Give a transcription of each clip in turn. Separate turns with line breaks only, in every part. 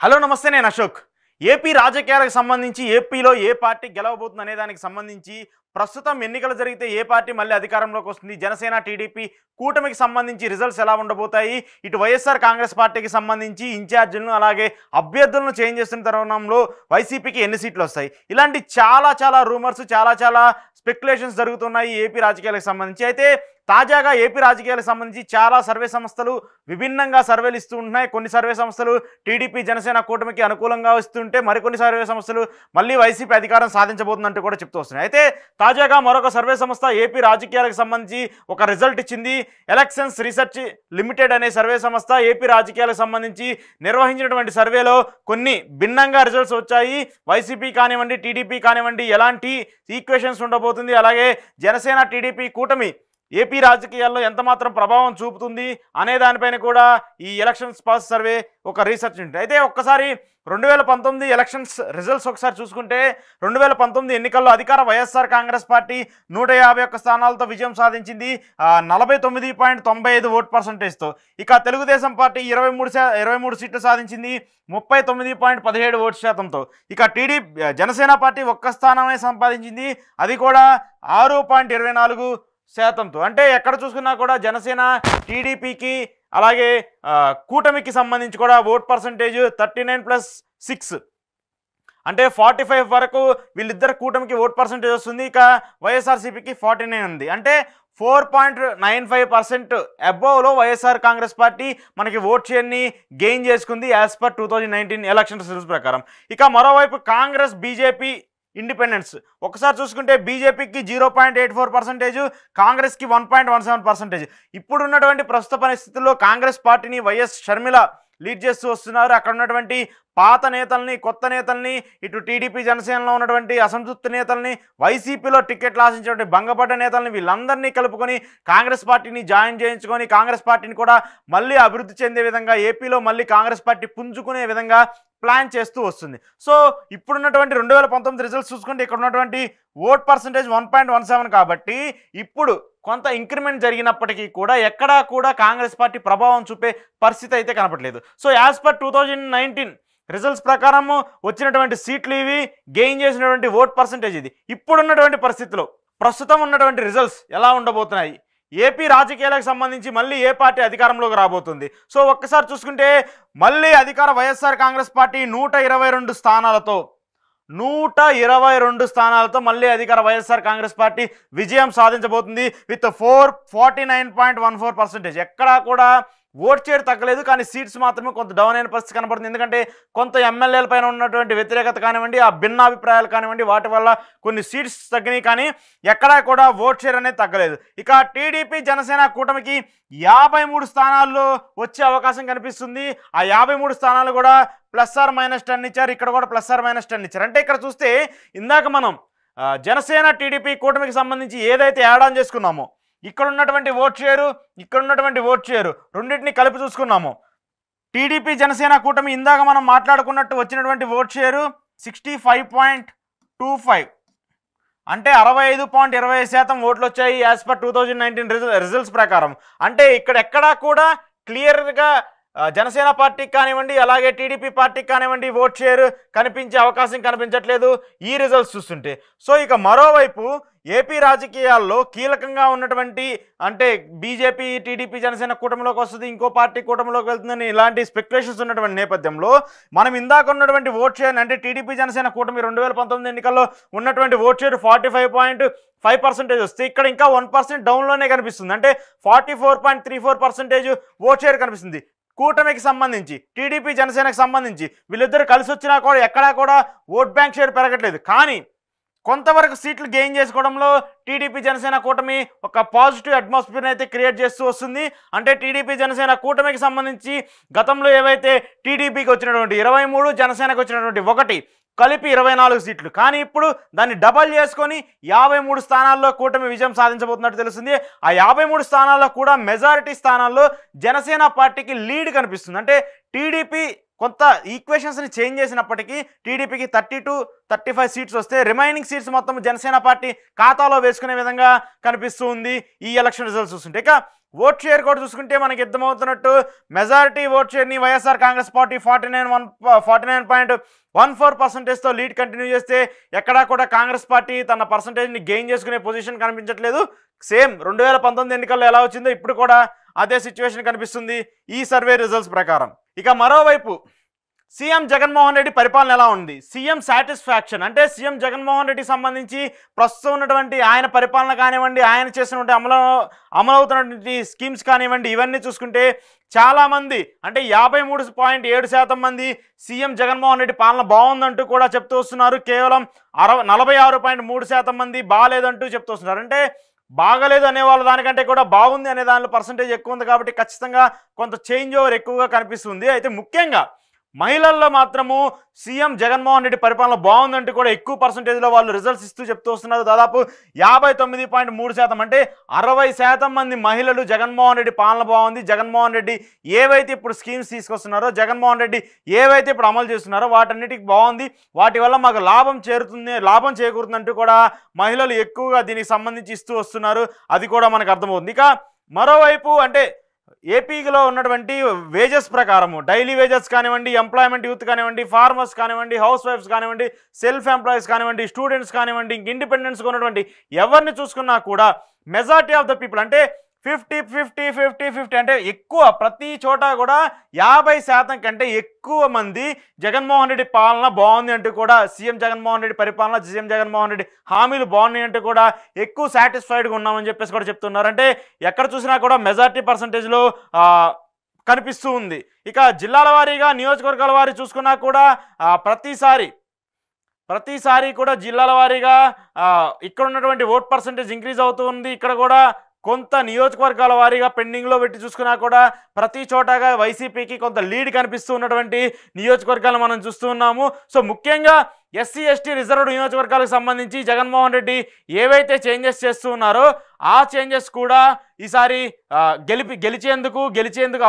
Hello నమస్తే నేను Ashok. AP రాజకీయాలకు సంబంధించి ఏపీలో ఏ పార్టీ గెలవబోతుంది అనే దానికి సంబంధించి ప్రస్తుతం ఎన్నికలు జరిగితే ఏ పార్టీ మళ్ళీ అధికారంలోకి వస్తుంది, జనసేన టీడీపీ కూటమికి సంబంధించి రిజల్ట్స్ ఎలా ఉండబోతాయి, ఇటు వైఎస్ఆర్ కాంగ్రెస్ పార్టీకి సంబంధించి ఇన్ఛార్జీలను అలాగే అభ్యర్థులను చేంజ్ చేస్తున్న తరుణంలో వైసీపీకి ఎన్ని సీట్లు వస్తాయి, ఇలాంటి చాలా రూమర్స్ చాలా స్పెక్యులేషన్స్ జరుగుతున్నాయి ఏపీ రాజకీయాలకు సంబంధించి. అయితే తాజాగా ఏపీ రాజకీయాలకు సంబంధించి చాలా సర్వే సంస్థలు విభిన్నంగా సర్వేలు ఇస్తూ ఉంటున్నాయి. కొన్ని సర్వే సంస్థలు టీడీపీ జనసేన కూటమికి అనుకూలంగా వస్తుంటే మరికొన్ని సర్వే సంస్థలు మళ్ళీ వైసీపీ అధికారం సాధించబోతుందంటూ కూడా చెప్తూ వస్తున్నాయి. అయితే తాజాగా మరొక సర్వే సంస్థ ఏపీ రాజకీయాలకు సంబంధించి ఒక రిజల్ట్ ఇచ్చింది. ఎలక్షన్స్ రీసెర్చ్ లిమిటెడ్ అనే సర్వే సంస్థ ఏపీ రాజకీయాలకు సంబంధించి నిర్వహించినటువంటి సర్వేలో కొన్ని భిన్నంగా రిజల్ట్స్ వచ్చాయి. వైసీపీ కానివ్వండి, టీడీపీ కానివ్వండి, ఎలాంటి ఈక్వేషన్స్ ఉండబోతుంది, అలాగే జనసేన టీడీపీ కూటమి ఏపీ రాజకీయాల్లో ఎంత మాత్రం ప్రభావం చూపుతుంది అనే దానిపైన కూడా ఈ ఎలక్షన్స్ పాస్ సర్వే ఒక రీసెర్చ్ ఉంటుంది. అయితే ఒక్కసారి 2019 ఎలక్షన్స్ రిజల్ట్స్ ఒకసారి చూసుకుంటే 2019 ఎన్నికల్లో అధికార వైఎస్ఆర్ కాంగ్రెస్ పార్టీ 151 స్థానాలతో విజయం సాధించింది, 49.95 ఓట్ పర్సంటేజ్తో. ఇక తెలుగుదేశం పార్టీ 23 సీట్లు సాధించింది, 39.17 ఓటు శాతంతో. ఇక జనసేన పార్టీ ఒక్క స్థానమే సంపాదించింది, అది కూడా 6.24 శాతంతో. అంటే ఎక్కడ చూసుకున్నా కూడా జనసేన టీడీపీకి అలాగే కూటమికి సంబంధించి కూడా ఓట్ పర్సంటేజ్ 39+6 అంటే 45 వరకు వీళ్ళిద్దరు కూటమికి ఓట్ పర్సంటేజ్ వస్తుంది. ఇక వైఎస్ఆర్సీపీకి 49 ఉంది. అంటే 4.95% అబోవ్లో వైఎస్ఆర్ కాంగ్రెస్ పార్టీ మనకి ఓట్ షేర్ని గెయిన్ చేసుకుంది యాజ్ పర్ 2019 ఎలక్షన్ రిజల్ట్స్ ప్రకారం. ఇక మరోవైపు కాంగ్రెస్, బీజేపీ, ఇండిపెండెన్స్ ఒకసారి చూసుకుంటే బీజేపీకి 0.84%, కాంగ్రెస్కి 1.17%. ఇప్పుడున్నటువంటి ప్రస్తుత పరిస్థితుల్లో కాంగ్రెస్ పార్టీని వైఎస్ షర్మిల లీడ్ చేస్తూ వస్తున్నారు. అక్కడ ఉన్నటువంటి పాత నేతల్ని, కొత్త నేతల్ని, ఇటు టీడీపీ జనసేనలో ఉన్నటువంటి అసంతృప్తి నేతల్ని, వైసీపీలో టికెట్లు ఆశించినటువంటి భంగపడ్డ నేతల్ని వీళ్ళందరినీ కలుపుకొని కాంగ్రెస్ పార్టీని జాయిన్ చేయించుకొని కాంగ్రెస్ పార్టీని కూడా మళ్ళీ అభివృద్ధి చెందే విధంగా ఏపీలో మళ్ళీ కాంగ్రెస్ పార్టీ పుంజుకునే విధంగా ప్లాన్ చేస్తూ వస్తుంది. సో ఇప్పుడున్నటువంటి 2019 రిజల్ట్స్ చూసుకుంటే ఇక్కడ ఉన్నటువంటి ఓట్ పర్సంటేజ్ 1.17 కాబట్టి ఇప్పుడు కొంత ఇంక్రిమెంట్ జరిగినప్పటికీ కూడా ఎక్కడా కూడా కాంగ్రెస్ పార్టీ ప్రభావం చూపే పరిస్థితి అయితే కనపడలేదు. సో యాజ్ పర్ 2019 రిజల్ట్స్ ప్రకారం వచ్చినటువంటి సీట్లు ఇవి, గెయిన్ చేసినటువంటి ఓట్ పర్సంటేజ్ ఇది. ఇప్పుడున్నటువంటి పరిస్థితిలో ప్రస్తుతం ఉన్నటువంటి రిజల్ట్స్ ఎలా ఉండబోతున్నాయి, ఏపీ రాజకీయాలకు సంబంధించి మళ్ళీ ఏ పార్టీ అధికారంలోకి రాబోతుంది. సో ఒక్కసారి చూసుకుంటే మళ్ళీ అధికార వైఎస్ఆర్ కాంగ్రెస్ పార్టీ 122 స్థానాలతో మళ్ళీ అధికార వైఎస్ఆర్ కాంగ్రెస్ పార్టీ విజయం సాధించబోతుంది విత్ 49.14%. ఎక్కడా కూడా ఓట్ షేర్ తగ్గలేదు, కానీ సీట్స్ మాత్రమే కొంత డౌన్ అయిన పరిస్థితి కనబడుతుంది. ఎందుకంటే కొంత ఎమ్మెల్యేల పైన ఉన్నటువంటి వ్యతిరేకత కానివ్వండి, ఆ భిన్నాభిప్రాయాలు కానివ్వండి, వాటి వల్ల కొన్ని సీట్స్ తగ్గినాయి, కానీ ఎక్కడా కూడా ఓట్ షేర్ అనేది తగ్గలేదు. ఇక టీడీపీ జనసేన కూటమికి 53 స్థానాల్లో వచ్చే అవకాశం కనిపిస్తుంది. ఆ 53 స్థానాలు కూడా +10 ఇచ్చారు, ఇక్కడ కూడా +10 ఇచ్చారు. అంటే ఇక్కడ చూస్తే ఇందాక మనం జనసేన టీడీపీ కూటమికి సంబంధించి ఏదైతే యాడ్ ఆన్ చేసుకున్నామో ఇక్కడ ఉన్నటువంటి ఓట్ షేరు రెండింటిని కలిపి చూసుకున్నాము. టీడీపీ జనసేన కూటమి ఇందాక మనం మాట్లాడుకున్నట్టు వచ్చినటువంటి ఓట్ షేరు 65.25 అంటే 65.20% ఓట్లు వచ్చాయి యాజ్ పర్ 2019 రిజల్ట్స్ ప్రకారం. అంటే ఇక్కడ ఎక్కడా కూడా క్లియర్గా జనసేన పార్టీకి కానివ్వండి, అలాగే టీడీపీ పార్టీకి కానివ్వండి ఓట్ షేర్ కనిపించే అవకాశం కనిపించట్లేదు ఈ రిజల్ట్స్ చూస్తుంటే. సో ఇక మరోవైపు ఏపీ రాజకీయాల్లో కీలకంగా ఉన్నటువంటి అంటే బీజేపీ, టీడీపీ జనసేన కూటమిలోకి వస్తుంది, ఇంకో పార్టీ కూటమిలోకి వెళ్తుందని ఇలాంటి స్పెక్యులేషన్స్ ఉన్నటువంటి నేపథ్యంలో మనం ఇందాక ఉన్నటువంటి ఓట్ షేర్ అంటే టీడీపీ జనసేన కూటమి 2019 ఎన్నికల్లో ఉన్నటువంటి ఓట్ షేర్ 45.5% వస్తే ఇక్కడ ఇంకా 1% డౌన్లోనే కనిపిస్తుంది. అంటే 44.34% ఓట్ షేర్ కనిపిస్తుంది. కూటమికి సంబంధించి టీడీపీ జనసేనకు సంబంధించి వీళ్ళిద్దరు కలిసి వచ్చినా కూడా ఎక్కడా కూడా ఓట్ బ్యాంక్ షేర్ పెరగట్లేదు, కానీ కొంతవరకు సీట్లు గెయిన్ చేసుకోవడంలో టీడీపీ జనసేన కూటమి ఒక పాజిటివ్ అట్మాస్ఫియర్ని అయితే క్రియేట్ చేస్తూ వస్తుంది. అంటే టీడీపీ జనసేన కూటమికి సంబంధించి గతంలో ఏవైతే టీడీపీకి వచ్చినటువంటి 23, జనసేనకు వచ్చినటువంటి 1 కలిపి 24 సీట్లు, కానీ ఇప్పుడు దాన్ని డబల్ చేసుకొని 53 స్థానాల్లో కూటమి విజయం సాధించబోతున్నట్టు తెలుస్తుంది. ఆ 53 స్థానాల్లో కూడా మెజారిటీ స్థానాల్లో జనసేన పార్టీకి లీడ్ కనిపిస్తుంది. అంటే టీడీపీ కొంత ఈక్వేషన్స్ని చేంజ్ చేసినప్పటికీ టీడీపీకి 32-35 సీట్స్ వస్తే రిమైనింగ్ సీట్స్ మొత్తం జనసేన పార్టీ ఖాతాలో వేసుకునే విధంగా కనిపిస్తూ ఉంది ఈ ఎలక్షన్ రిజల్ట్స్ చూస్తుంటే. ఇక ఓట్ షేర్ కూడా చూసుకుంటే మనకి అర్థమవుతున్నట్టు మెజారిటీ ఓట్ షేర్ని వైఎస్ఆర్ కాంగ్రెస్ పార్టీ 49.14%తో లీడ్ కంటిన్యూ చేస్తే ఎక్కడా కూడా కాంగ్రెస్ పార్టీ తన పర్సంటేజ్ని గెయిన్ చేసుకునే పొజిషన్ కనిపించట్లేదు. సేమ్ 2019 ఎన్నికల్లో ఎలా వచ్చిందో ఇప్పుడు కూడా అదే సిచ్యువేషన్ కనిపిస్తుంది ఈ సర్వే రిజల్ట్స్ ప్రకారం. ఇక మరోవైపు సీఎం జగన్మోహన్ రెడ్డి పరిపాలన ఎలా ఉంది, సీఎం సాటిస్ఫాక్షన్ అంటే సీఎం జగన్మోహన్ రెడ్డికి సంబంధించి ప్రస్తుతం ఉన్నటువంటి ఆయన పరిపాలన కానివ్వండి, ఆయన చేసినటువంటి అమలవుతున్నటువంటి స్కీమ్స్ కానివ్వండి, ఇవన్నీ చూసుకుంటే చాలామంది అంటే 53.7% మంది సీఎం జగన్మోహన్ రెడ్డి పాలన బాగుందంటూ కూడా చెప్తూ వస్తున్నారు. కేవలం 46.3% మంది బాగాలేదంటూ చెప్తూ వస్తున్నారు. అంటే బాగలేదు అనేవాళ్ళు దానికంటే కూడా బాగుంది అనే దానిలో పర్సంటేజ్ ఎక్కువ ఉంది కాబట్టి ఖచ్చితంగా కొంత చేంజ్ ఓవర్ ఎక్కువగా కనిపిస్తుంది. అయితే ముఖ్యంగా మహిళల్లో మాత్రము సీఎం జగన్మోహన్ రెడ్డి పరిపాలన బాగుందంటే కూడా ఎక్కువ పర్సంటేజ్లో వాళ్ళు రిజల్ట్స్ ఇస్తూ చెప్తూ వస్తున్నారు. దాదాపు 59.3% అంటే 60% మంది మహిళలు జగన్మోహన్ రెడ్డి పాలన బాగుంది, జగన్మోహన్ రెడ్డి ఏవైతే ఇప్పుడు స్కీమ్స్ తీసుకొస్తున్నారో, జగన్మోహన్ రెడ్డి ఏవైతే ఇప్పుడు అమలు చేస్తున్నారో వాటన్నిటికి బాగుంది, వాటి వల్ల మాకు లాభం చేకూరుతుందంటూ కూడా మహిళలు ఎక్కువగా దీనికి సంబంధించి ఇస్తూ వస్తున్నారు. అది కూడా మనకు అర్థమవుతుంది. ఇక మరోవైపు అంటే ఏపీలో ఉన్నటువంటి వేజెస్ ప్రకారము డైలీ వేజెస్ కానివ్వండి, ఎంప్లాయ్మెంట్ యూత్ కానివ్వండి, ఫార్మర్స్ కానివ్వండి, హౌస్ వైఫ్స్ కానివ్వండి, సెల్ఫ్ ఎంప్లాయీస్ కానివ్వండి, స్టూడెంట్స్ కానివ్వండి, ఇంక ఇండిపెండెన్స్గా ఉన్నటువంటి ఎవరిని చూసుకున్నా కూడా మెజారిటీ ఆఫ్ ద పీపుల్ అంటే 50-50-50-50 అంటే ఎక్కువ ప్రతి చోట కూడా 50% కంటే ఎక్కువ మంది జగన్మోహన్ రెడ్డి పాలన బాగుంది అంటూ కూడా, సీఎం జగన్మోహన్ రెడ్డి పరిపాలన, సీఎం జగన్మోహన్ రెడ్డి హామీలు బాగున్నాయి అంటూ కూడా ఎక్కువ సాటిస్ఫైడ్గా ఉన్నామని చెప్పేసి కూడా చెప్తున్నారు. అంటే ఎక్కడ చూసినా కూడా మెజారిటీ పర్సంటేజ్లో కనిపిస్తూ ఉంది. ఇక జిల్లాల వారీగా నియోజకవర్గాల వారీ చూసుకున్నా కూడా ప్రతిసారి కూడా జిల్లాల వారీగా ఇక్కడ ఉన్నటువంటి ఓట్ పర్సంటేజ్ ఇంక్రీజ్ అవుతూ ఉంది. ఇక్కడ కూడా కొంత నియోజకవర్గాల వారీగా పెండింగ్లో పెట్టి చూసుకున్నా కూడా ప్రతి చోటగా వైసీపీకి కొంత లీడ్ కనిపిస్తూ ఉన్నటువంటి నియోజకవర్గాలు మనం చూస్తూ ఉన్నాము. సో ముఖ్యంగా ఎస్సీ ఎస్టీ రిజర్వ్డ్ నియోజకవర్గాలకు సంబంధించి జగన్మోహన్ రెడ్డి ఏవైతే చేంజెస్ చేస్తూ ఉన్నారో ఆ చేంజెస్ కూడా ఈసారి గెలిచేందుకు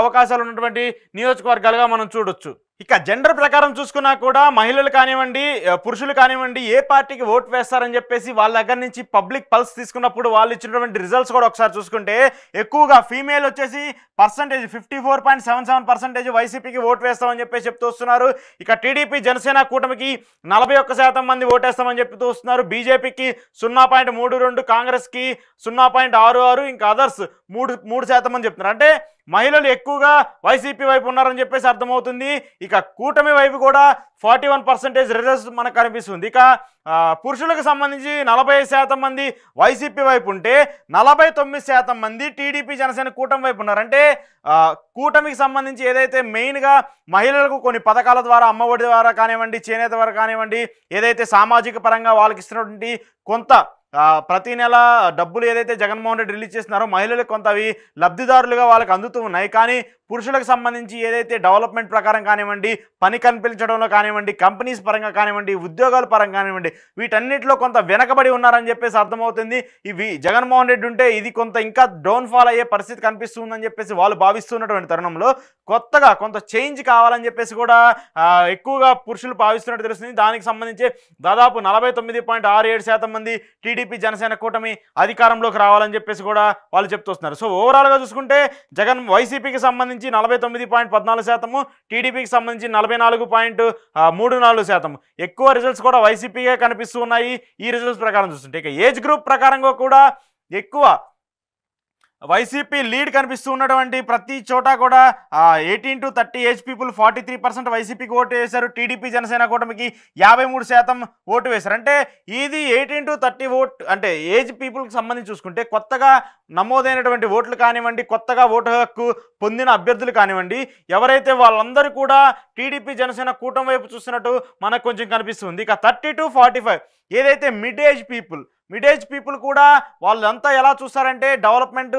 అవకాశాలు ఉన్నటువంటి నియోజకవర్గాలుగా మనం చూడొచ్చు. ఇక జెండర్ ప్రకారం చూసుకున్నా కూడా మహిళలు కానివ్వండి, పురుషులు కానివ్వండి ఏ పార్టీకి ఓటు వేస్తారని చెప్పేసి వాళ్ళ దగ్గర నుంచి పబ్లిక్ పల్స్ తీసుకున్నప్పుడు వాళ్ళు ఇచ్చినటువంటి రిజల్ట్స్ కూడా ఒకసారి చూసుకుంటే ఎక్కువగా ఫీమేల్ వచ్చేసి పర్సంటేజ్ 54.77% వైసీపీకి ఓటు వేస్తామని చెప్పేసి చెప్తూ వస్తున్నారు. ఇక టీడీపీ జనసేన కూటమికి 41% మంది ఓటేస్తామని చెప్తూ వస్తున్నారు. బీజేపీకి 0.32, కాంగ్రెస్కి 0.66, ఇంకా అదర్స్ 3% మంది చెప్తున్నారు. అంటే మహిళలు ఎక్కువగా వైసీపీ వైపు ఉన్నారని చెప్పేసి అర్థమవుతుంది. ఇక కూటమి వైపు కూడా 41% రిజల్ట్స్ మనకు కనిపిస్తుంది. ఇక పురుషులకు సంబంధించి 40% మంది వైసీపీ వైపు ఉంటే 49% మంది టీడీపీ జనసేన కూటమి వైపు ఉన్నారు. అంటే కూటమికి సంబంధించి ఏదైతే మెయిన్గా మహిళలకు కొన్ని పథకాల ద్వారా, అమ్మఒడి ద్వారా కానివ్వండి, చేనేత ద్వారా కానివ్వండి, ఏదైతే సామాజిక పరంగా వాళ్ళకి ఇస్తున్నటువంటి కొంత ప్రతి నెల డబ్బులు ఏదైతే జగన్మోహన్ రెడ్డి రిలీజ్ చేస్తున్నారో మహిళలకు కొంత అవి లబ్ధిదారులుగా వాళ్ళకి అందుతూ ఉన్నాయి. కానీ పురుషులకు సంబంధించి ఏదైతే డెవలప్మెంట్ ప్రకారం కానివ్వండి, పని కల్పించడంలో కానివ్వండి, కంపెనీస్ పరంగా కానివ్వండి, ఉద్యోగాల పరంగా కానివ్వండి, వీటన్నిటిలో కొంత వెనకబడి ఉన్నారని చెప్పేసి అర్థమవుతుంది. ఇవి జగన్మోహన్ రెడ్డి ఉంటే ఇది కొంత ఇంకా డౌన్ఫాల్ అయ్యే పరిస్థితి కనిపిస్తుందని చెప్పేసి వాళ్ళు భావిస్తున్నటువంటి తరుణంలో కొత్తగా కొంత చేంజ్ కావాలని చెప్పేసి కూడా ఎక్కువగా పురుషులు భావిస్తున్నట్టు తెలుస్తుంది. దానికి సంబంధించి దాదాపు 49.67% మంది టీడీపీ జనసేన కూటమి అధికారంలోకి రావాలని చెప్పేసి కూడా వాళ్ళు చెప్తూ వస్తున్నారు. సో ఓవరాల్గా చూసుకుంటే వైసీపీకి సంబంధించి 49.14%, టీడీపీకి సంబంధించి 44.34%. ఎక్కువ రిజల్ట్స్ కూడా వైసీపీగా కనిపిస్తూ ఉన్నాయి ఈ రిజల్ట్స్ ప్రకారం చూస్తుంటే. ఇక ఏజ్ గ్రూప్ ప్రకారంగా కూడా ఎక్కువ వైసీపీ లీడ్ కనిపిస్తూ ఉన్నటువంటి ప్రతి చోట కూడా 18 to 30 ఏజ్ పీపుల్ 43% వైసీపీకి ఓటు వేశారు. టీడీపీ జనసేన కూటమికి 53% ఓటు వేశారు. అంటే ఇది 18 to 30 ఓట్ అంటే ఏజ్ పీపుల్కి సంబంధించి చూసుకుంటే కొత్తగా నమోదైనటువంటి ఓట్లు కానివ్వండి, కొత్తగా ఓటు హక్కు పొందిన అభ్యర్థులు కానివ్వండి, ఎవరైతే వాళ్ళందరూ కూడా టీడీపీ జనసేన కూటమి వైపు చూస్తున్నట్టు మనకు కొంచెం కనిపిస్తుంది. ఇక 30 to 45 ఏదైతే మిడ్ ఏజ్ పీపుల్ కూడా వాళ్ళంతా ఎలా చూస్తారంటే డెవలప్మెంట్,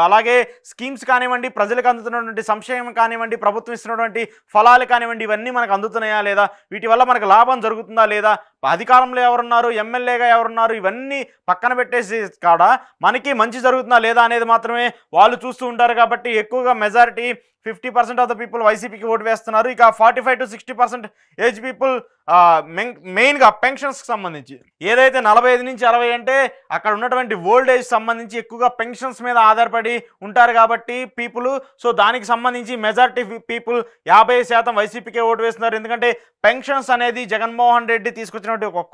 అలాగే స్కీమ్స్ కానివ్వండి, ప్రజలకు అందుతున్నటువంటి సంక్షేమం కానివ్వండి, ప్రభుత్వం ఇస్తున్నటువంటి ఫలాలు కానివ్వండి, ఇవన్నీ మనకు అందుతున్నాయా లేదా, వీటి వల్ల మనకు లాభం జరుగుతుందా లేదా, అధికారంలో ఎవరున్నారు, ఎమ్మెల్యేగా ఎవరున్నారు, ఇవన్నీ పక్కన పెట్టేసి కాడ మనకి మంచి జరుగుతుందా లేదా అనేది మాత్రమే వాళ్ళు చూస్తూ ఉంటారు. కాబట్టి ఎక్కువగా మెజారిటీ 50% ఆఫ్ ద పీపుల్ వైసీపీకి ఓటు వేస్తున్నారు. ఇక 45 to 60% ఏజ్ పీపుల్ మెయిన్గా పెన్షన్స్కి సంబంధించి ఏదైతే 45 నుంచి 60 అంటే అక్కడ ఉన్నటువంటి ఓల్డ్ ఏజ్ సంబంధించి ఎక్కువగా పెన్షన్స్ మీద ఆధారపడి ఉంటారు కాబట్టి పీపుల్. సో దానికి సంబంధించి మెజారిటీ పీపుల్ 50% వైసీపీకే ఓటు వేస్తున్నారు. ఎందుకంటే పెన్షన్స్ అనేది జగన్మోహన్ రెడ్డి తీసుకొచ్చినటువంటి ఒక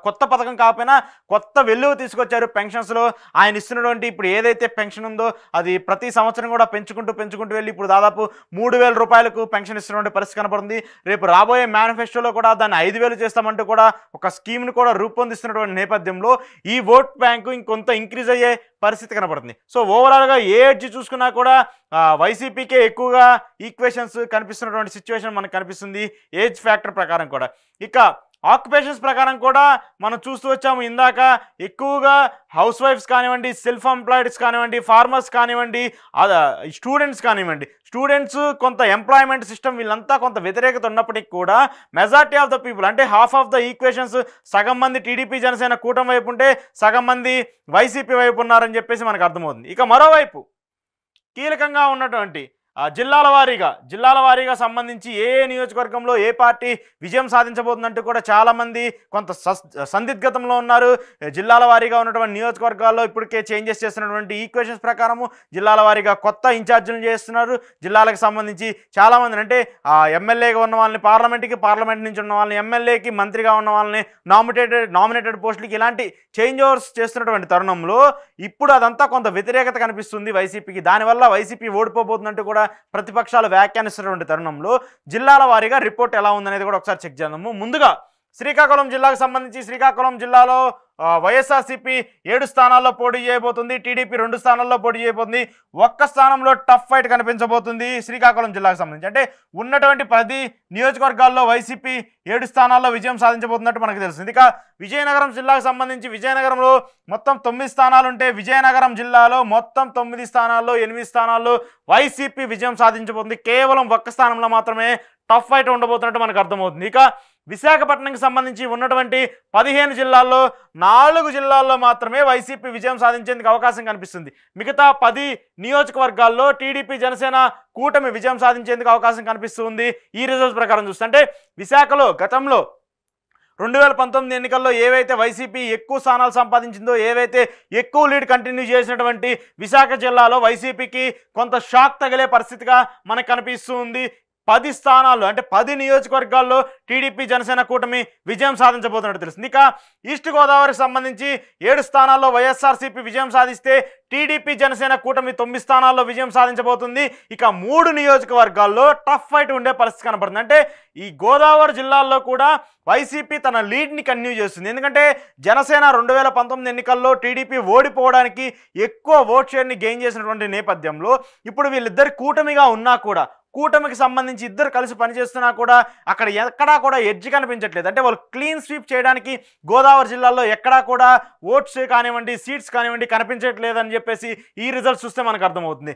కొత్త పథకం కాకపోయినా కొత్త వెలుగు తీసుకొచ్చారు పెన్షన్స్లో. ఆయన ఇస్తున్నటువంటి ఇప్పుడు ఏదైతే పెన్షన్ ఉందో అది ప్రతి సంవత్సరం కూడా పెంచుకుంటూ వెళ్ళి ఇప్పుడు దాదాపు 3,000 రూపాయలకు పెన్షన్ ఇస్తున్నటువంటి పరిస్థితి కనపడుతుంది. రేపు రాబోయే మేనిఫెస్టోలో కూడా దాన్ని 5,000 చేస్తామంటూ కూడా ఒక స్కీమ్ను కూడా రూపొందిస్తున్నటువంటి నేపథ్యంలో ఈ ఓట్ బ్యాంకు ఇంకొంత ఇంక్రీజ్ అయ్యే పరిస్థితి కనపడుతుంది. సో ఓవరాల్గా ఏ ఏడ్జ్ చూసుకున్నా కూడా వైసీపీకే ఎక్కువగా ఈక్వేషన్స్ కనిపిస్తున్నటువంటి సిచ్యువేషన్ మనకు కనిపిస్తుంది ఏజ్ ఫ్యాక్టర్ ప్రకారం కూడా. ఇక ఆక్యుపేషన్స్ ప్రకారం కూడా మనం చూస్తూ వచ్చాము ఇందాక ఎక్కువగా హౌస్ వైఫ్స్ కానివ్వండి, సెల్ఫ్ ఎంప్లాయిడ్స్ కానివ్వండి, ఫార్మర్స్ కానివ్వండి, స్టూడెంట్స్ కానివ్వండి, స్టూడెంట్స్ కొంత ఎంప్లాయ్మెంట్ సిస్టమ్ వీళ్ళంతా కొంత వ్యతిరేకత ఉన్నప్పటికీ కూడా మెజారిటీ ఆఫ్ ద పీపుల్ అంటే హాఫ్ ఆఫ్ ద ఈక్వేషన్స్ సగం మంది టీడీపీ జనసేన కూటమి వైపు ఉంటే సగం మంది వైసీపీ వైపు ఉన్నారని చెప్పేసి మనకు అర్థమవుతుంది. ఇక మరోవైపు కీలకంగా ఉన్నటువంటి జిల్లాల వారీగా సంబంధించి ఏ నియోజకవర్గంలో ఏ పార్టీ విజయం సాధించబోతుందంటూ కూడా చాలామంది కొంత సందిగ్ధతంలో ఉన్నారు. జిల్లాల వారీగా ఉన్నటువంటి నియోజకవర్గాల్లో ఇప్పటికే చేంజెస్ చేస్తున్నటువంటి ఈక్వేషన్స్ ప్రకారము జిల్లాల వారీగా కొత్త ఇన్ఛార్జీలు చేస్తున్నారు. జిల్లాలకు సంబంధించి చాలామంది అంటే ఎమ్మెల్యేగా ఉన్న వాళ్ళని పార్లమెంట్ నుంచి ఉన్న వాళ్ళని ఎమ్మెల్యేకి, మంత్రిగా ఉన్న వాళ్ళని నామినేటెడ్ పోస్టులకి ఇలాంటి చేంజ్ ఓవర్స్ చేస్తున్నటువంటి తరుణంలో ఇప్పుడు అదంతా కొంత వ్యతిరేకత కనిపిస్తుంది వైసీపీకి. దానివల్ల వైసీపీ ఓడిపోబోతుందంటూ కూడా ప్రతిపక్షాలు వ్యాఖ్యానిస్తున్నటువంటి తరుణంలో జిల్లాల వారీగా రిపోర్ట్ ఎలా ఉందనేది కూడా ఒకసారి చెక్ చేద్దాము. ముందుగా శ్రీకాకుళం జిల్లాకు సంబంధించి శ్రీకాకుళం జిల్లాలో వైఎస్ఆర్సీపీ 7 స్థానాల్లో పోటీ చేయబోతుంది, టీడీపీ 2 స్థానాల్లో పోటీ చేయబోతుంది. ఒక్క స్థానంలో టఫ్ ఫైట్ కనిపించబోతుంది శ్రీకాకుళం జిల్లాకు సంబంధించి. అంటే ఉన్నటువంటి 10 నియోజకవర్గాల్లో వైసీపీ 7 స్థానాల్లో విజయం సాధించబోతున్నట్టు మనకు తెలుస్తుంది. ఇక విజయనగరం జిల్లాకు సంబంధించి విజయనగరంలో మొత్తం 9 స్థానాలు ఉంటే విజయనగరం జిల్లాలో మొత్తం 9 స్థానాల్లో 8 స్థానాల్లో వైసీపీ విజయం సాధించబోతుంది. కేవలం ఒక్క స్థానంలో మాత్రమే టఫ్ ఫైట్ ఉండబోతున్నట్టు మనకు అర్థమవుతుంది. ఇక విశాఖపట్నంకి సంబంధించి ఉన్నటువంటి 15 జిల్లాల్లో 4 జిల్లాల్లో మాత్రమే వైసీపీ విజయం సాధించేందుకు అవకాశం కనిపిస్తుంది. మిగతా 10 నియోజకవర్గాల్లో టీడీపీ జనసేన కూటమి విజయం సాధించేందుకు అవకాశం కనిపిస్తుంది ఈ రిజల్ట్స్ ప్రకారం చూస్తే. అంటే విశాఖలో గతంలో 2019 ఎన్నికల్లో ఏవైతే వైసీపీ ఎక్కువ స్థానాలు సంపాదించిందో, ఏవైతే ఎక్కువ లీడ్ కంటిన్యూ చేసినటువంటి విశాఖ జిల్లాలో వైసీపీకి కొంత షాక్ తగిలే పరిస్థితిగా మనకు కనిపిస్తుంది. 10 స్థానాల్లో అంటే 10 నియోజకవర్గాల్లో టీడీపీ జనసేన కూటమి విజయం సాధించబోతున్నట్టు తెలుస్తుంది. ఇక ఈస్ట్ గోదావరికి సంబంధించి 7 స్థానాల్లో వైఎస్ఆర్సీపీ విజయం సాధిస్తే టీడీపీ జనసేన కూటమి 9 స్థానాల్లో విజయం సాధించబోతుంది. ఇక 3 నియోజకవర్గాల్లో టఫ్ ఫైట్ ఉండే పరిస్థితి కనపడుతుంది. అంటే ఈ గోదావరి జిల్లాల్లో కూడా వైసీపీ తన లీడ్ని కంటిన్యూ చేస్తుంది. ఎందుకంటే జనసేన 2019 ఎన్నికల్లో టీడీపీ ఓడిపోవడానికి ఎక్కువ ఓట్ షేర్ని గెయిన్ చేసినటువంటి నేపథ్యంలో ఇప్పుడు వీళ్ళిద్దరు కూటమిగా ఉన్నా కూడా కూటమికి సంబంధించి ఇద్దరు కలిసి పనిచేస్తున్నా కూడా అక్కడ ఎక్కడా కూడా ఎడ్జ్ కనిపించట్లేదు. అంటే వాళ్ళు క్లీన్ స్వీప్ చేయడానికి గోదావరి జిల్లాలో ఎక్కడా కూడా ఓట్స్ కానివ్వండి, సీట్స్ కానివ్వండి కనిపించట్లేదు అని చెప్పేసి ఈ రిజల్ట్స్ చూస్తే మనకు అర్థమవుతుంది.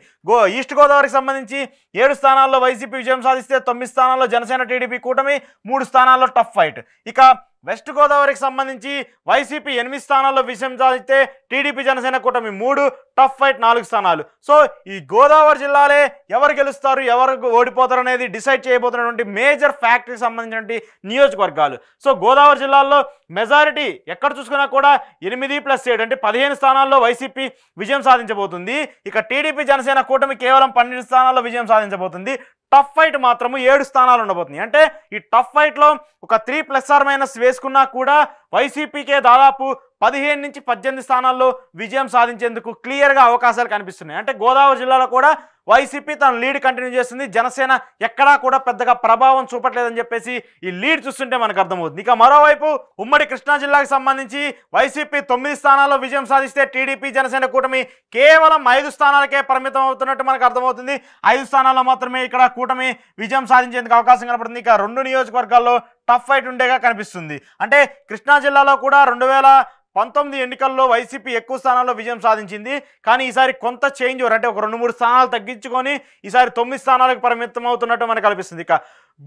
ఈస్ట్ గోదావరికి సంబంధించి 7 స్థానాల్లో వైసీపీ విజయం సాధిస్తే 9 స్థానాల్లో జనసేన టీడీపీ కూటమి, 3 స్థానాల్లో టఫ్ ఫైట్. ఇక వెస్ట్ గోదావరికి సంబంధించి వైసీపీ 8 స్థానాల్లో విజయం సాధిస్తే టీడీపీ జనసేన కూటమి 3, టఫ్ ఫైట్ 4 స్థానాలు. సో ఈ గోదావరి జిల్లాలే ఎవరు గెలుస్తారు ఎవరు ఓడిపోతారు అనేది డిసైడ్ చేయబోతున్నటువంటి మేజర్ ఫ్యాక్టరీకి సంబంధించినటువంటి నియోజకవర్గాలు. సో గోదావరి జిల్లాల్లో మెజారిటీ ఎక్కడ చూసుకున్నా కూడా 8+7 అంటే 15 స్థానాల్లో వైసీపీ విజయం సాధించబోతుంది. ఇక టీడీపీ జనసేన కూటమి కేవలం 12 స్థానాల్లో విజయం సాధించబోతుంది. టఫ్ ఫైట్ మాత్రము 7 స్థానాలు ఉండబోతుంది. అంటే ఈ టఫ్ ఫైట్లో ఒక 3± వేసుకున్నా కూడా వైసీపీకే దాదాపు 15 నుంచి 18 స్థానాల్లో విజయం సాధించేందుకు క్లియర్గా అవకాశాలు కనిపిస్తున్నాయి. అంటే గోదావరి జిల్లాలో కూడా వైసీపీ తన లీడ్ కంటిన్యూ చేస్తుంది. జనసేన ఎక్కడా కూడా పెద్దగా ప్రభావం చూపట్లేదని చెప్పేసి ఈ లీడ్ చూస్తుంటే మనకు అర్థమవుతుంది. ఇక మరోవైపు ఉమ్మడి కృష్ణా జిల్లాకు సంబంధించి వైసీపీ 9 స్థానాల్లో విజయం సాధిస్తే టీడీపీ జనసేన కూటమి కేవలం 5 స్థానాలకే పరిమితం అవుతున్నట్టు మనకు అర్థమవుతుంది. 5 స్థానాల్లో మాత్రమే ఇక్కడ కూటమి విజయం సాధించేందుకు అవకాశం కనపడుతుంది. ఇక 2 నియోజకవర్గాల్లో టఫ్ ఫైట్ ఉండేగా కనిపిస్తుంది. అంటే కృష్ణా జిల్లాలో కూడా 2019 ఎన్నికల్లో వైసీపీ ఎక్కువ స్థానాల్లో విజయం సాధించింది. కానీ ఈసారి కొంత చేంజ్ ఓవర్ అంటే ఒక 2-3 స్థానాలు తగ్గించుకొని ఈసారి 9 స్థానాలకు పరిమితం అవుతున్నట్టు మనకు కనిపిస్తుంది. ఇక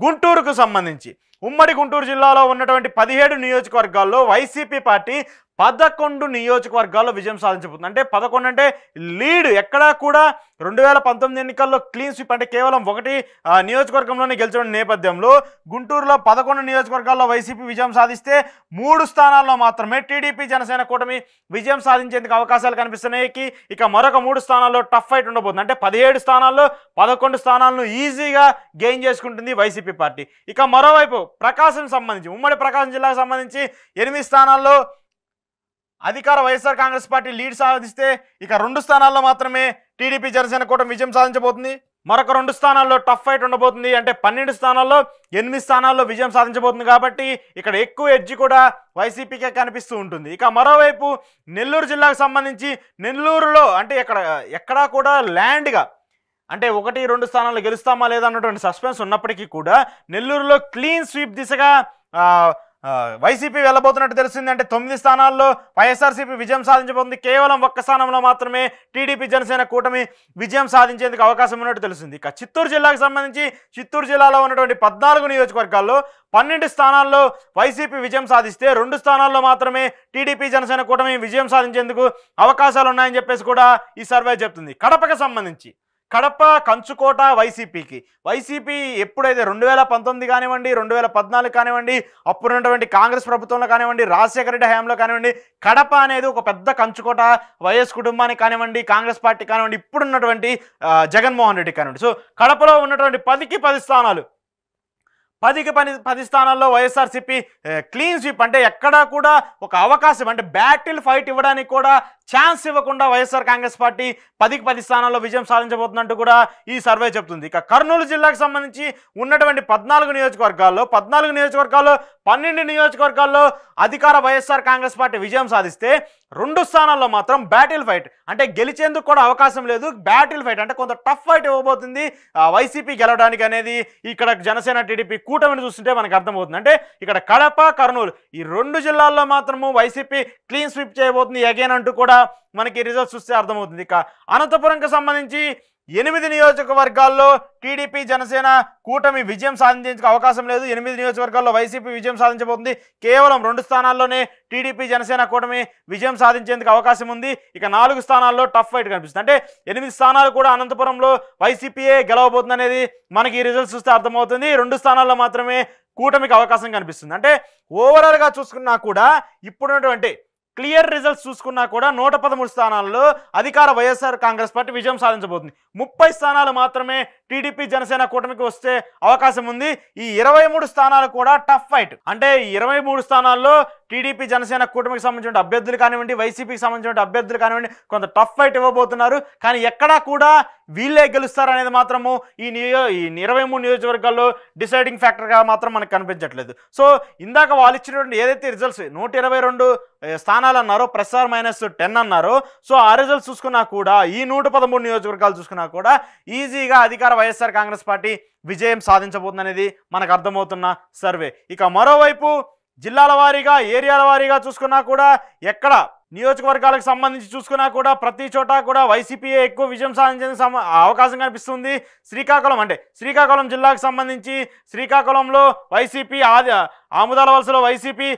గుంటూరుకు సంబంధించి ఉమ్మడి గుంటూరు జిల్లాలో ఉన్నటువంటి 17 నియోజకవర్గాల్లో వైసీపీ పార్టీ 11 నియోజకవర్గాల్లో విజయం సాధించబోతుంది. అంటే 11 అంటే లీడ్. ఎక్కడా కూడా 2019 ఎన్నికల్లో క్లీన్ స్వీప్ అంటే కేవలం ఒకటి నియోజకవర్గంలోనే గెలిచిన నేపథ్యంలో గుంటూరులో 11 నియోజకవర్గాల్లో వైసీపీ విజయం సాధిస్తే 3 స్థానాల్లో మాత్రమే టీడీపీ జనసేన కూటమి విజయం సాధించేందుకు అవకాశాలు కనిపిస్తున్నాయి. ఇక మరొక 3 స్థానాల్లో టఫ్ ఫైట్ ఉండబోతుంది. అంటే 17 స్థానాల్లో 11 స్థానాలను ఈజీగా గెయిన్ చేసుకుంటుంది వైసీపీ పార్టీ. ఇక మరోవైపు ప్రకాశం సంబంధించి ఉమ్మడి ప్రకాశం జిల్లాకు సంబంధించి 8 స్థానాల్లో అధికార వైఎస్ఆర్ కాంగ్రెస్ పార్టీ లీడ్ సాధిస్తే ఇక 2 స్థానాల్లో మాత్రమే టీడీపీ జనసేన కూటమి విజయం సాధించబోతుంది. మరొక 2 స్థానాల్లో టఫ్ ఫైట్ ఉండబోతుంది. అంటే 12 స్థానాల్లో 8 స్థానాల్లో విజయం సాధించబోతుంది. కాబట్టి ఇక్కడ ఎక్కువ ఎడ్జ్ కూడా వైసీపీకే కనిపిస్తూ ఉంటుంది. ఇక మరోవైపు నెల్లూరు జిల్లాకు సంబంధించి నెల్లూరులో అంటే ఎక్కడా కూడా ల్యాండ్గా అంటే 1-2 స్థానాల్లో గెలుస్తామా లేదా అన్నటువంటి సస్పెన్స్ ఉన్నప్పటికీ కూడా నెల్లూరులో క్లీన్ స్వీప్ దిశగా వైసీపీ వెళ్ళబోతున్నట్టు తెలిసింది. అంటే 9 స్థానాల్లో వైఎస్ఆర్సీపీ విజయం సాధించబోతుంది. కేవలం 1 స్థానంలో మాత్రమే టీడీపీ జనసేన కూటమి విజయం సాధించేందుకు అవకాశం ఉన్నట్టు తెలిసింది. ఇక చిత్తూరు జిల్లాకు సంబంధించి చిత్తూరు జిల్లాలో ఉన్నటువంటి 14 నియోజకవర్గాల్లో 12 స్థానాల్లో వైసీపీ విజయం సాధిస్తే 2 స్థానాల్లో మాత్రమే టీడీపీ జనసేన కూటమి విజయం సాధించేందుకు అవకాశాలు ఉన్నాయని చెప్పేసి కూడా ఈ సర్వే చెప్తుంది. కడపకు సంబంధించి కడప కంచుకోట వైసీపీ ఎప్పుడైతే 2019 కానివ్వండి 2014 కానివ్వండి అప్పుడున్నటువంటి కాంగ్రెస్ ప్రభుత్వంలో కానివ్వండి రాజశేఖర రెడ్డి హయాంలో కానివ్వండి కడప అనేది ఒక పెద్ద కంచుకోట వైఎస్ కుటుంబానికి కానివ్వండి కాంగ్రెస్ పార్టీ కానివ్వండి ఇప్పుడున్నటువంటి జగన్మోహన్ రెడ్డి కానివ్వండి. సో కడపలో ఉన్నటువంటి 10కి 10 స్థానాలు 10 స్థానాల్లో వైఎస్ఆర్సీపీ క్లీన్ స్వీప్ అంటే ఎక్కడా కూడా ఒక అవకాశం అంటే బ్యాటిల్ ఫైట్ ఇవ్వడానికి కూడా ఛాన్స్ ఇవ్వకుండా వైఎస్ఆర్ కాంగ్రెస్ పార్టీ 10కి 10 స్థానాల్లో విజయం సాధించబోతున్నట్టు కూడా ఈ సర్వే చెప్తుంది. ఇక కర్నూలు జిల్లాకు సంబంధించి ఉన్నటువంటి 14 నియోజకవర్గాల్లో 12 నియోజకవర్గాల్లో అధికార వైఎస్ఆర్ కాంగ్రెస్ పార్టీ విజయం సాధిస్తే 2 స్థానాల్లో మాత్రం బ్యాటిల్ ఫైట్ అంటే గెలిచేందుకు కూడా అవకాశం లేదు. బ్యాటిల్ ఫైట్ అంటే కొంత టఫ్ ఫైట్ ఇవ్వబోతుంది వైసీపీ గెలవడానికి అనేది ఇక్కడ జనసేన టీడీపీ కూటమిని చూస్తుంటే మనకు అర్థమవుతుంది. అంటే ఇక్కడ కడప కర్నూలు ఈ 2 జిల్లాల్లో మాత్రము వైసీపీ క్లీన్ స్వీప్ చేయబోతుంది అగైన్ అంటూ కూడా మనకి రిజల్ట్స్ చూస్తే అర్థమవుతుంది. ఇక అనంతపురంకి సంబంధించి 8 నియోజకవర్గాల్లో టీడీపీ జనసేన కూటమి విజయం సాధించేందుకు అవకాశం లేదు. 8 నియోజకవర్గాల్లో వైసీపీ విజయం సాధించబోతుంది. కేవలం 2 స్థానాల్లోనే టీడీపీ జనసేన కూటమి విజయం సాధించేందుకు అవకాశం ఉంది. ఇక 4 స్థానాల్లో టఫ్ ఫైట్ కనిపిస్తుంది. అంటే 8 స్థానాలు కూడా అనంతపురంలో వైసీపీయే గెలవబోతుంది అనేది మనకి ఈ రిజల్ట్స్ చూస్తే అర్థమవుతుంది. 2 స్థానాల్లో మాత్రమే కూటమికి అవకాశం కనిపిస్తుంది. అంటే ఓవరాల్గా చూసుకున్నా కూడా ఇప్పుడున్నటువంటి క్లియర్ రిజల్ట్స్ చూసుకున్నా కూడా 113 స్థానాల్లో అధికార వైఎస్ఆర్ కాంగ్రెస్ పార్టీ విజయం సాధించబోతుంది. 30 స్థానాలు మాత్రమే టీడీపీ జనసేన కూటమికి వస్తే అవకాశం ఉంది. ఈ 23 స్థానాలు కూడా టఫ్ ఫైట్ అంటే 23 స్థానాల్లో టీడీపీ జనసేన కూటమికి సంబంధించిన అభ్యర్థులు కానివ్వండి వైసీపీకి సంబంధించిన అభ్యర్థులు కానివ్వండి కొంత టఫ్ ఫైట్ ఇవ్వబోతున్నారు. కానీ ఎక్కడా కూడా వీళ్ళే గెలుస్తారనేది మాత్రము ఈ 23 నియోజకవర్గాల్లో డిసైడింగ్ ఫ్యాక్టర్గా మాత్రం మనకు కనిపించట్లేదు. సో ఇందాక వాళ్ళు ఇచ్చినటువంటి ఏదైతే రిజల్ట్స్ 122 స్థానాలు అన్నారో +-10 అన్నారో సో ఆ రిజల్ట్స్ చూసుకున్నా కూడా ఈ 113 నియోజకవర్గాలు చూసుకున్నా కూడా ఈజీగా అధికార వైఎస్ఆర్ కాంగ్రెస్ పార్టీ విజయం సాధించబోతుంది అనేది మనకు అర్థమవుతున్న సర్వే. ఇక మరోవైపు జిల్లాల వారీగా ఏరియాల వారీగా చూసుకున్నా కూడా ఎక్కడ నియోజకవర్గాలకు సంబంధించి చూసుకున్నా కూడా ప్రతి చోట కూడా వైసీపీయే ఎక్కువ విజయం సాధించేందుకు అవకాశం కనిపిస్తుంది. శ్రీకాకుళం జిల్లాకు సంబంధించి శ్రీకాకుళంలో వైసీపీ ఆముదాల వలసలో వైసీపీ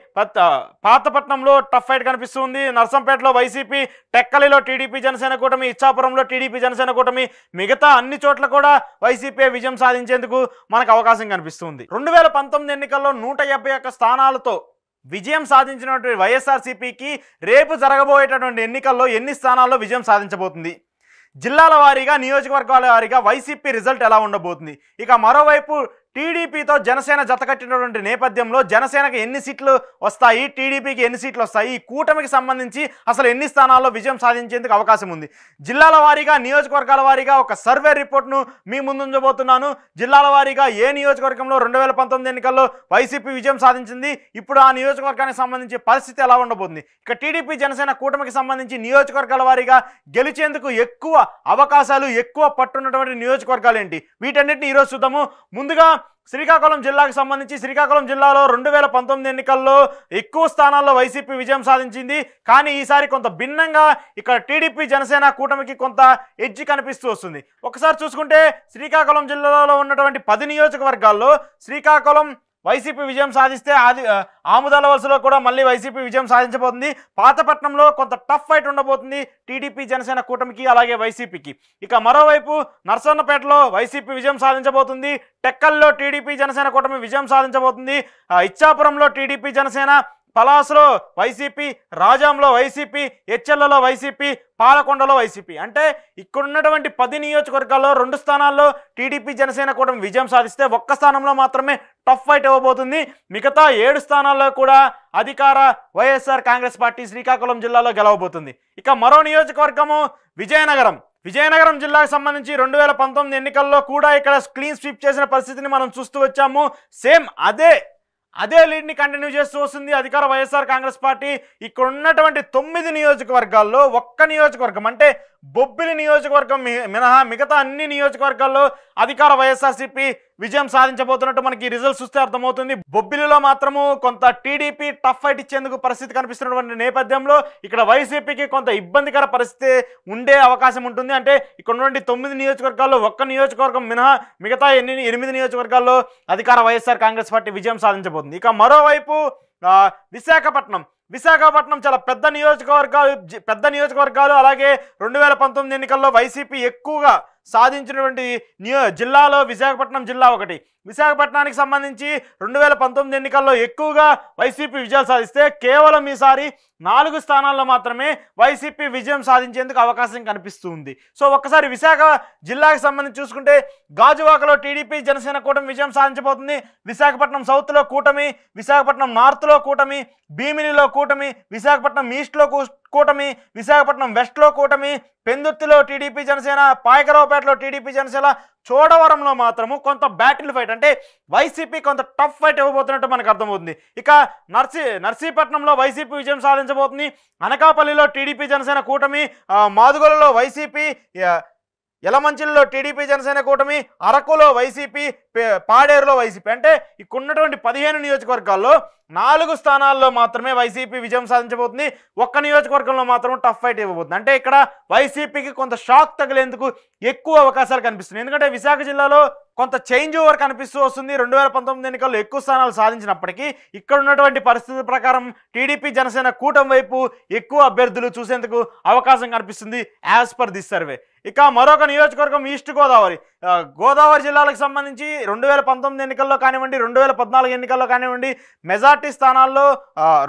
పాతపట్నంలో టఫ్ ఫైట్ కనిపిస్తుంది. నర్సంపేటలో వైసీపీ టెక్కలిలో టీడీపీ జనసేన కూటమి ఇచ్చాపురంలో టీడీపీ జనసేన కూటమి మిగతా అన్ని చోట్ల కూడా వైసీపీ విజయం సాధించేందుకు మనకు అవకాశం కనిపిస్తుంది. 2019 ఎన్నికల్లో 171 స్థానాలతో విజయం సాధించినటువంటి వైఎస్ఆర్సీపీకి రేపు జరగబోయేటటువంటి ఎన్నికల్లో ఎన్ని స్థానాల్లో విజయం సాధించబోతుంది జిల్లాల వారీగా నియోజకవర్గాల వారీగా వైసీపీ రిజల్ట్ ఎలా ఉండబోతుంది. ఇక మరోవైపు టీడీపీతో జనసేన జతకట్టినటువంటి నేపథ్యంలో జనసేనకు ఎన్ని సీట్లు వస్తాయి టీడీపీకి ఎన్ని సీట్లు వస్తాయి ఈ కూటమికి సంబంధించి అసలు ఎన్ని స్థానాల్లో విజయం సాధించేందుకు అవకాశం ఉంది జిల్లాల వారీగా నియోజకవర్గాల వారీగా ఒక సర్వే రిపోర్ట్ను మీ ముందుంచబోతున్నాను. జిల్లాల వారీగా ఏ నియోజకవర్గంలో 2019 ఎన్నికల్లో వైసీపీ విజయం సాధించింది ఇప్పుడు ఆ నియోజకవర్గానికి సంబంధించి పరిస్థితి ఎలా ఉండబోతుంది. ఇక టీడీపీ జనసేన కూటమికి సంబంధించి నియోజకవర్గాల వారీగా గెలిచేందుకు ఎక్కువ అవకాశాలు ఎక్కువ పట్టున్నటువంటి నియోజకవర్గాలు ఏంటి వీటన్నిటిని ఈరోజు చూద్దాము. ముందుగా శ్రీకాకుళం జిల్లాకు సంబంధించి శ్రీకాకుళం జిల్లాలో 2019 ఎన్నికల్లో ఎక్కువ స్థానాల్లో వైసీపీ విజయం సాధించింది. కానీ ఈసారి కొంత భిన్నంగా ఇక్కడ టీడీపీ జనసేన కూటమికి కొంత ఎడ్జ్ కనిపిస్తూ వస్తుంది. ఒకసారి చూసుకుంటే శ్రీకాకుళం జిల్లాలో ఉన్నటువంటి 10 నియోజకవర్గాల్లో శ్రీకాకుళం వైసీపీ విజయం సాధిస్తే ఆముదాల వలసలో కూడా మళ్ళీ వైసీపీ విజయం సాధించబోతుంది. పాతపట్నంలో కొంత టఫ్ ఫైట్ ఉండబోతుంది టీడీపీ జనసేన కూటమికి అలాగే వైసీపీకి. ఇక మరోవైపు నర్సన్నపేటలో వైసీపీ విజయం సాధించబోతుంది. టెక్కల్లో టీడీపీ జనసేన కూటమి విజయం సాధించబోతుంది. ఇచ్చాపురంలో టీడీపీ జనసేన, పలాసలో వైసీపీ, రాజాంలో వైసీపీ, హెచ్ఎల్లలో వైసీపీ, పాలకొండలో వైసీపీ. అంటే ఇక్కడ ఉన్నటువంటి 10 నియోజకవర్గాల్లో 2 స్థానాల్లో టీడీపీ జనసేన కూటమి విజయం సాధిస్తే 1 స్థానంలో మాత్రమే టఫ్ ఫైట్ ఇవ్వబోతుంది. మిగతా 7 స్థానాల్లో కూడా అధికార వైఎస్ఆర్ కాంగ్రెస్ పార్టీ శ్రీకాకుళం జిల్లాలో గెలవబోతుంది. ఇక మరో నియోజకవర్గము విజయనగరం జిల్లాకు సంబంధించి 2019 ఎన్నికల్లో కూడా ఇక్కడ క్లీన్ స్వీప్ చేసిన పరిస్థితిని మనం చూస్తూ వచ్చాము. సేమ్ అదే లీడ్ని కంటిన్యూ చేస్తూ వస్తుంది అధికార వైఎస్ఆర్ కాంగ్రెస్ పార్టీ. ఇక్కడ ఉన్నటువంటి 9 నియోజకవర్గాల్లో 1 నియోజకవర్గం అంటే బొబ్బిలి నియోజకవర్గం మినహా మిగతా అన్ని నియోజకవర్గాల్లో అధికార వైఎస్ఆర్సీపీ విజయం సాధించబోతున్నట్టు మనకి రిజల్ట్స్ చూస్తే అర్థమవుతుంది. బొబ్బిలిలో మాత్రము కొంత టీడీపీ టఫ్ ఫైట్ ఇచ్చేందుకు పరిస్థితి కనిపిస్తున్నటువంటి నేపథ్యంలో ఇక్కడ వైసీపీకి కొంత ఇబ్బందికర పరిస్థితి ఉండే అవకాశం ఉంటుంది. అంటే ఇక్కడ ఉన్నటువంటి 9 నియోజకవర్గాల్లో 1 నియోజకవర్గం మినహా మిగతా 8 నియోజకవర్గాల్లో అధికార వైఎస్ఆర్ కాంగ్రెస్ పార్టీ విజయం సాధించబోతుంది. ఇక మరోవైపు విశాఖపట్నం చాలా పెద్ద నియోజకవర్గాలు అలాగే 2019 ఎన్నికల్లో వైసీపీ ఎక్కువగా సాధించినటువంటి జిల్లాలో విశాఖపట్నం జిల్లా ఒకటి. విశాఖపట్నానికి సంబంధించి 2019 ఎన్నికల్లో ఎక్కువగా వైసీపీ విజయాలు సాధిస్తే కేవలం ఈసారి 4 స్థానాల్లో మాత్రమే వైసీపీ విజయం సాధించేందుకు అవకాశం కనిపిస్తుంది. సో ఒక్కసారి విశాఖ జిల్లాకు సంబంధించి చూసుకుంటే గాజువాకలో టీడీపీ జనసేన కూటమి విజయం సాధించబోతుంది. విశాఖపట్నం సౌత్లో కూటమి, విశాఖపట్నం నార్త్లో కూటమి, భీమిలిలో కూటమి, విశాఖపట్నం ఈస్ట్లో కూటమి, విశాఖపట్నం వెస్ట్లో కూటమి, పెందుర్తిలో టీడీపీ జనసేన, పాయకరావుపేటలో టీడీపీ జనసేన, చోడవరంలో మాత్రము కొంత బ్యాటిల్ ఫైట్ అంటే వైసీపీ కొంత టఫ్ ఫైట్ ఇవ్వబోతున్నట్టు మనకు అర్థమవుతుంది. ఇక నర్సీపట్నంలో వైసీపీ విజయం సాధించబోతుంది. అనకాపల్లిలో టీడీపీ జనసేన కూటమి, మాదుగలలో వైసీపీ, యలమంచిలిలో టీడీపీ జనసేన కూటమి, అరకులో వైసీపీ, పాడేరులో వైసీపీ. అంటే ఇక్కడ ఉన్నటువంటి 15 నియోజకవర్గాల్లో 4 స్థానాల్లో మాత్రమే వైసీపీ విజయం సాధించబోతుంది. 1 నియోజకవర్గంలో మాత్రం టఫ్ ఫైట్ ఇవ్వబోతుంది. అంటే ఇక్కడ వైసీపీకి కొంత షాక్ తగిలేందుకు ఎక్కువ అవకాశాలు కనిపిస్తున్నాయి. ఎందుకంటే విశాఖ జిల్లాలో కొంత చేంజ్ ఓవర్ కనిపిస్తూ వస్తుంది. 2019 ఎన్నికల్లో ఎక్కువ స్థానాలు సాధించినప్పటికీ ఇక్కడ ఉన్నటువంటి పరిస్థితి ప్రకారం టీడీపీ జనసేన కూటమి వైపు ఎక్కువ అభ్యర్థులు చూసేందుకు అవకాశం కనిపిస్తుంది యాజ్ పర్ దిస్ సర్వే. ఇక మరొక నియోజకవర్గం ఈస్ట్ గోదావరి జిల్లాలకు సంబంధించి 2019 ఎన్నికల్లో కానివ్వండి, 2014 ఎన్నికల్లో కానివ్వండి, మెజార్టీ స్థానాల్లో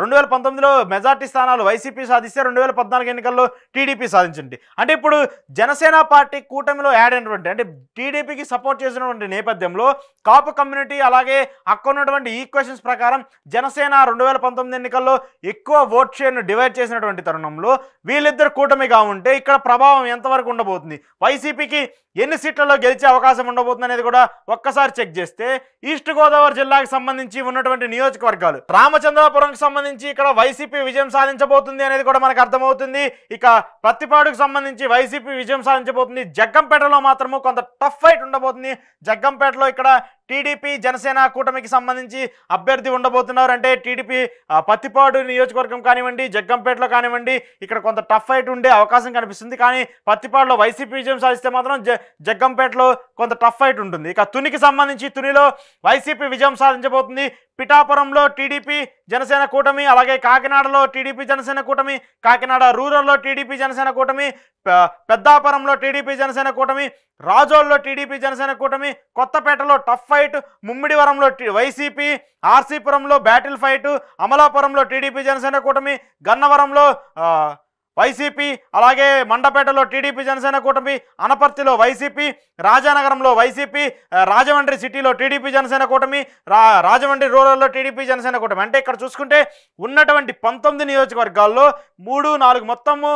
2019లో మెజార్టీ స్థానాలు వైసీపీ సాధిస్తే 2014 ఎన్నికల్లో టీడీపీ సాధించింది. అంటే ఇప్పుడు జనసేన పార్టీ కూటమిలో యాడ్ అయినటువంటి అంటే టీడీపీకి సపోర్ట్ చేసినటువంటి నేపథ్యంలో కాపు కమ్యూనిటీ అలాగే అక్కడ ఉన్నటువంటి ఈక్వేషన్స్ ప్రకారం జనసేన 2019 ఎన్నికల్లో ఎక్కువ ఓట్ షేర్ను డివైడ్ చేసినటువంటి తరుణంలో వీళ్ళిద్దరు కూటమిగా ఉంటే ఇక్కడ ప్రభావం ఎంతవరకు ఉండబోతుంది, వైసీపీకి ఎన్ని సీట్లలో గెలిచే అవకాశం ఉండబోతుంది అనేది కూడా ఒక్కసారి చెక్ చేస్తే ఈస్ట్ గోదావరి జిల్లాకు సంబంధించి ఉన్నటువంటి నియోజకవర్గాలు రామచంద్రాపురంకి సంబంధించి ఇక్కడ వైసీపీ విజయం సాధించబోతుంది అనేది కూడా మనకు అర్థమవుతుంది. ఇక పత్తిపాడుకు సంబంధించి వైసీపీ విజయం సాధించబోతుంది. జగ్గంపేటలో మాత్రము కొంత టఫ్ ఫైట్ ఉండబోతుంది. జగ్గంపేటలో ఇక్కడ టీడీపీ జనసేన కూటమికి సంబంధించి అభ్యర్థి ఉండబోతున్నారు. అంటే టీడీపీ పత్తిపాడు నియోజకవర్గం కానివ్వండి, జగ్గంపేటలో కానివ్వండి ఇక్కడ కొంత టఫ్ ఫైట్ ఉండే అవకాశం కనిపిస్తుంది. కానీ పత్తిపాడులో వైసీపీ విజయం సాధిస్తే మాత్రం జగ్గంపేటలో కొంత టఫ్ ఫైట్ ఉంటుంది. ఇక తునికి సంబంధించి తునిలో వైసీపీ విజయం సాధించబోతుంది. పిఠాపురంలో టీడీపీ జనసేన కూటమి, అలాగే కాకినాడలో టీడీపీ జనసేన కూటమి, కాకినాడ రూరల్లో టీడీపీ జనసేన కూటమి, పెద్దాపురంలో టీడీపీ జనసేన కూటమి, రాజోల్లో టీడీపీ జనసేన కూటమి, కొత్తపేటలో టఫ్ ఫైట్, ముమ్మిడివరంలో వైసీపీ, ఆర్సీపురంలో బ్యాటిల్ ఫైట్, అమలాపురంలో టీడీపీ జనసేన కూటమి, గన్నవరంలో వైసీపీ, అలాగే మండపేటలో టీడీపీ జనసేన కూటమి, అనపర్తిలో వైసీపీ, రాజానగరంలో వైసీపీ, రాజమండ్రి సిటీలో టీడీపీ జనసేన కూటమి, రాజమండ్రి రూరల్లో టీడీపీ జనసేన కూటమి. అంటే ఇక్కడ చూసుకుంటే ఉన్నటువంటి 19 నియోజకవర్గాల్లో 3, 4 మొత్తము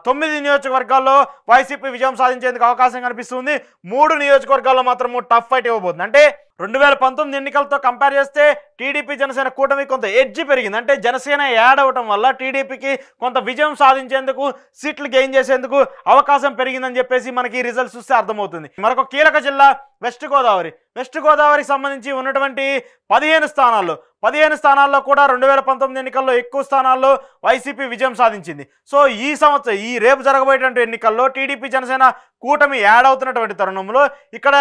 9 నియోజకవర్గాల్లో వైసీపీ విజయం సాధించేందుకు అవకాశం కనిపిస్తుంది. 3 నియోజకవర్గాల్లో మాత్రము టఫ్ ఫైట్ ఇవ్వబోతుంది. అంటే 2019 ఎన్నికలతో కంపేర్ చేస్తే టీడీపీ జనసేన కూటమి కొంత ఎడ్జ్ పెరిగింది. అంటే జనసేన యాడ్ అవటం వల్ల టీడీపీకి కొంత విజయం సాధించేందుకు, సీట్లు గెయిన్ చేసేందుకు అవకాశం పెరిగిందని చెప్పేసి మనకి రిజల్ట్స్ చూస్తే అర్థమవుతుంది. మరొక కీలక జిల్లా వెస్ట్ గోదావరికి సంబంధించి ఉన్నటువంటి 15 స్థానాల్లో కూడా 2019 ఎన్నికల్లో ఎక్కువ స్థానాల్లో వైసీపీ విజయం సాధించింది. సో ఈ రేపు జరగబోయేటువంటి ఎన్నికల్లో టీడీపీ జనసేన కూటమి యాడ్ అవుతున్నటువంటి తరుణంలో ఇక్కడ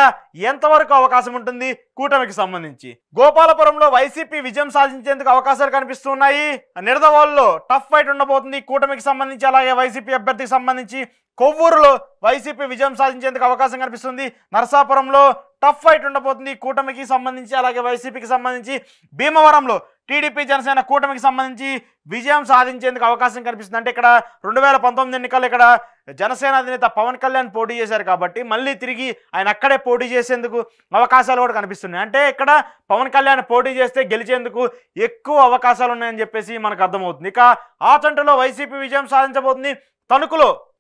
ఎంతవరకు అవకాశం ఉంటుంది కూటమికి సంబంధించి? గోపాలపురంలో వైసీపీ విజయం సాధించేందుకు అవకాశాలు కనిపిస్తున్నాయి. నిడదవోలులో టఫ్ ఫైట్ ఉండబోతుంది కూటమికి సంబంధించి, అలాగే వైసీపీ అభ్యర్థికి సంబంధించి. కొవ్వూరులో వైసీపీ విజయం సాధించేందుకు అవకాశం కనిపిస్తుంది. నరసాపురంలో టఫ్ ఫైట్ ఉండబోతుంది కూటమికి సంబంధించి, అలాగే వైసీపీకి సంబంధించి. భీమవరంలో టీడీపీ జనసేన కూటమికి సంబంధించి విజయం సాధించేందుకు అవకాశం కనిపిస్తుంది. అంటే ఇక్కడ 2019 ఎన్నికల్లో ఇక్కడ జనసేన అధినేత పవన్ కళ్యాణ్ పోటీ చేశారు కాబట్టి మళ్ళీ తిరిగి ఆయన అక్కడే పోటీ చేసేందుకు అవకాశాలు కూడా కనిపిస్తున్నాయి. అంటే ఇక్కడ పవన్ కళ్యాణ్ పోటీ చేస్తే గెలిచేందుకు ఎక్కువ అవకాశాలు ఉన్నాయని చెప్పేసి మనకు అర్థమవుతుంది. ఇక ఆచంటలో వైసీపీ విజయం సాధించబోతుంది.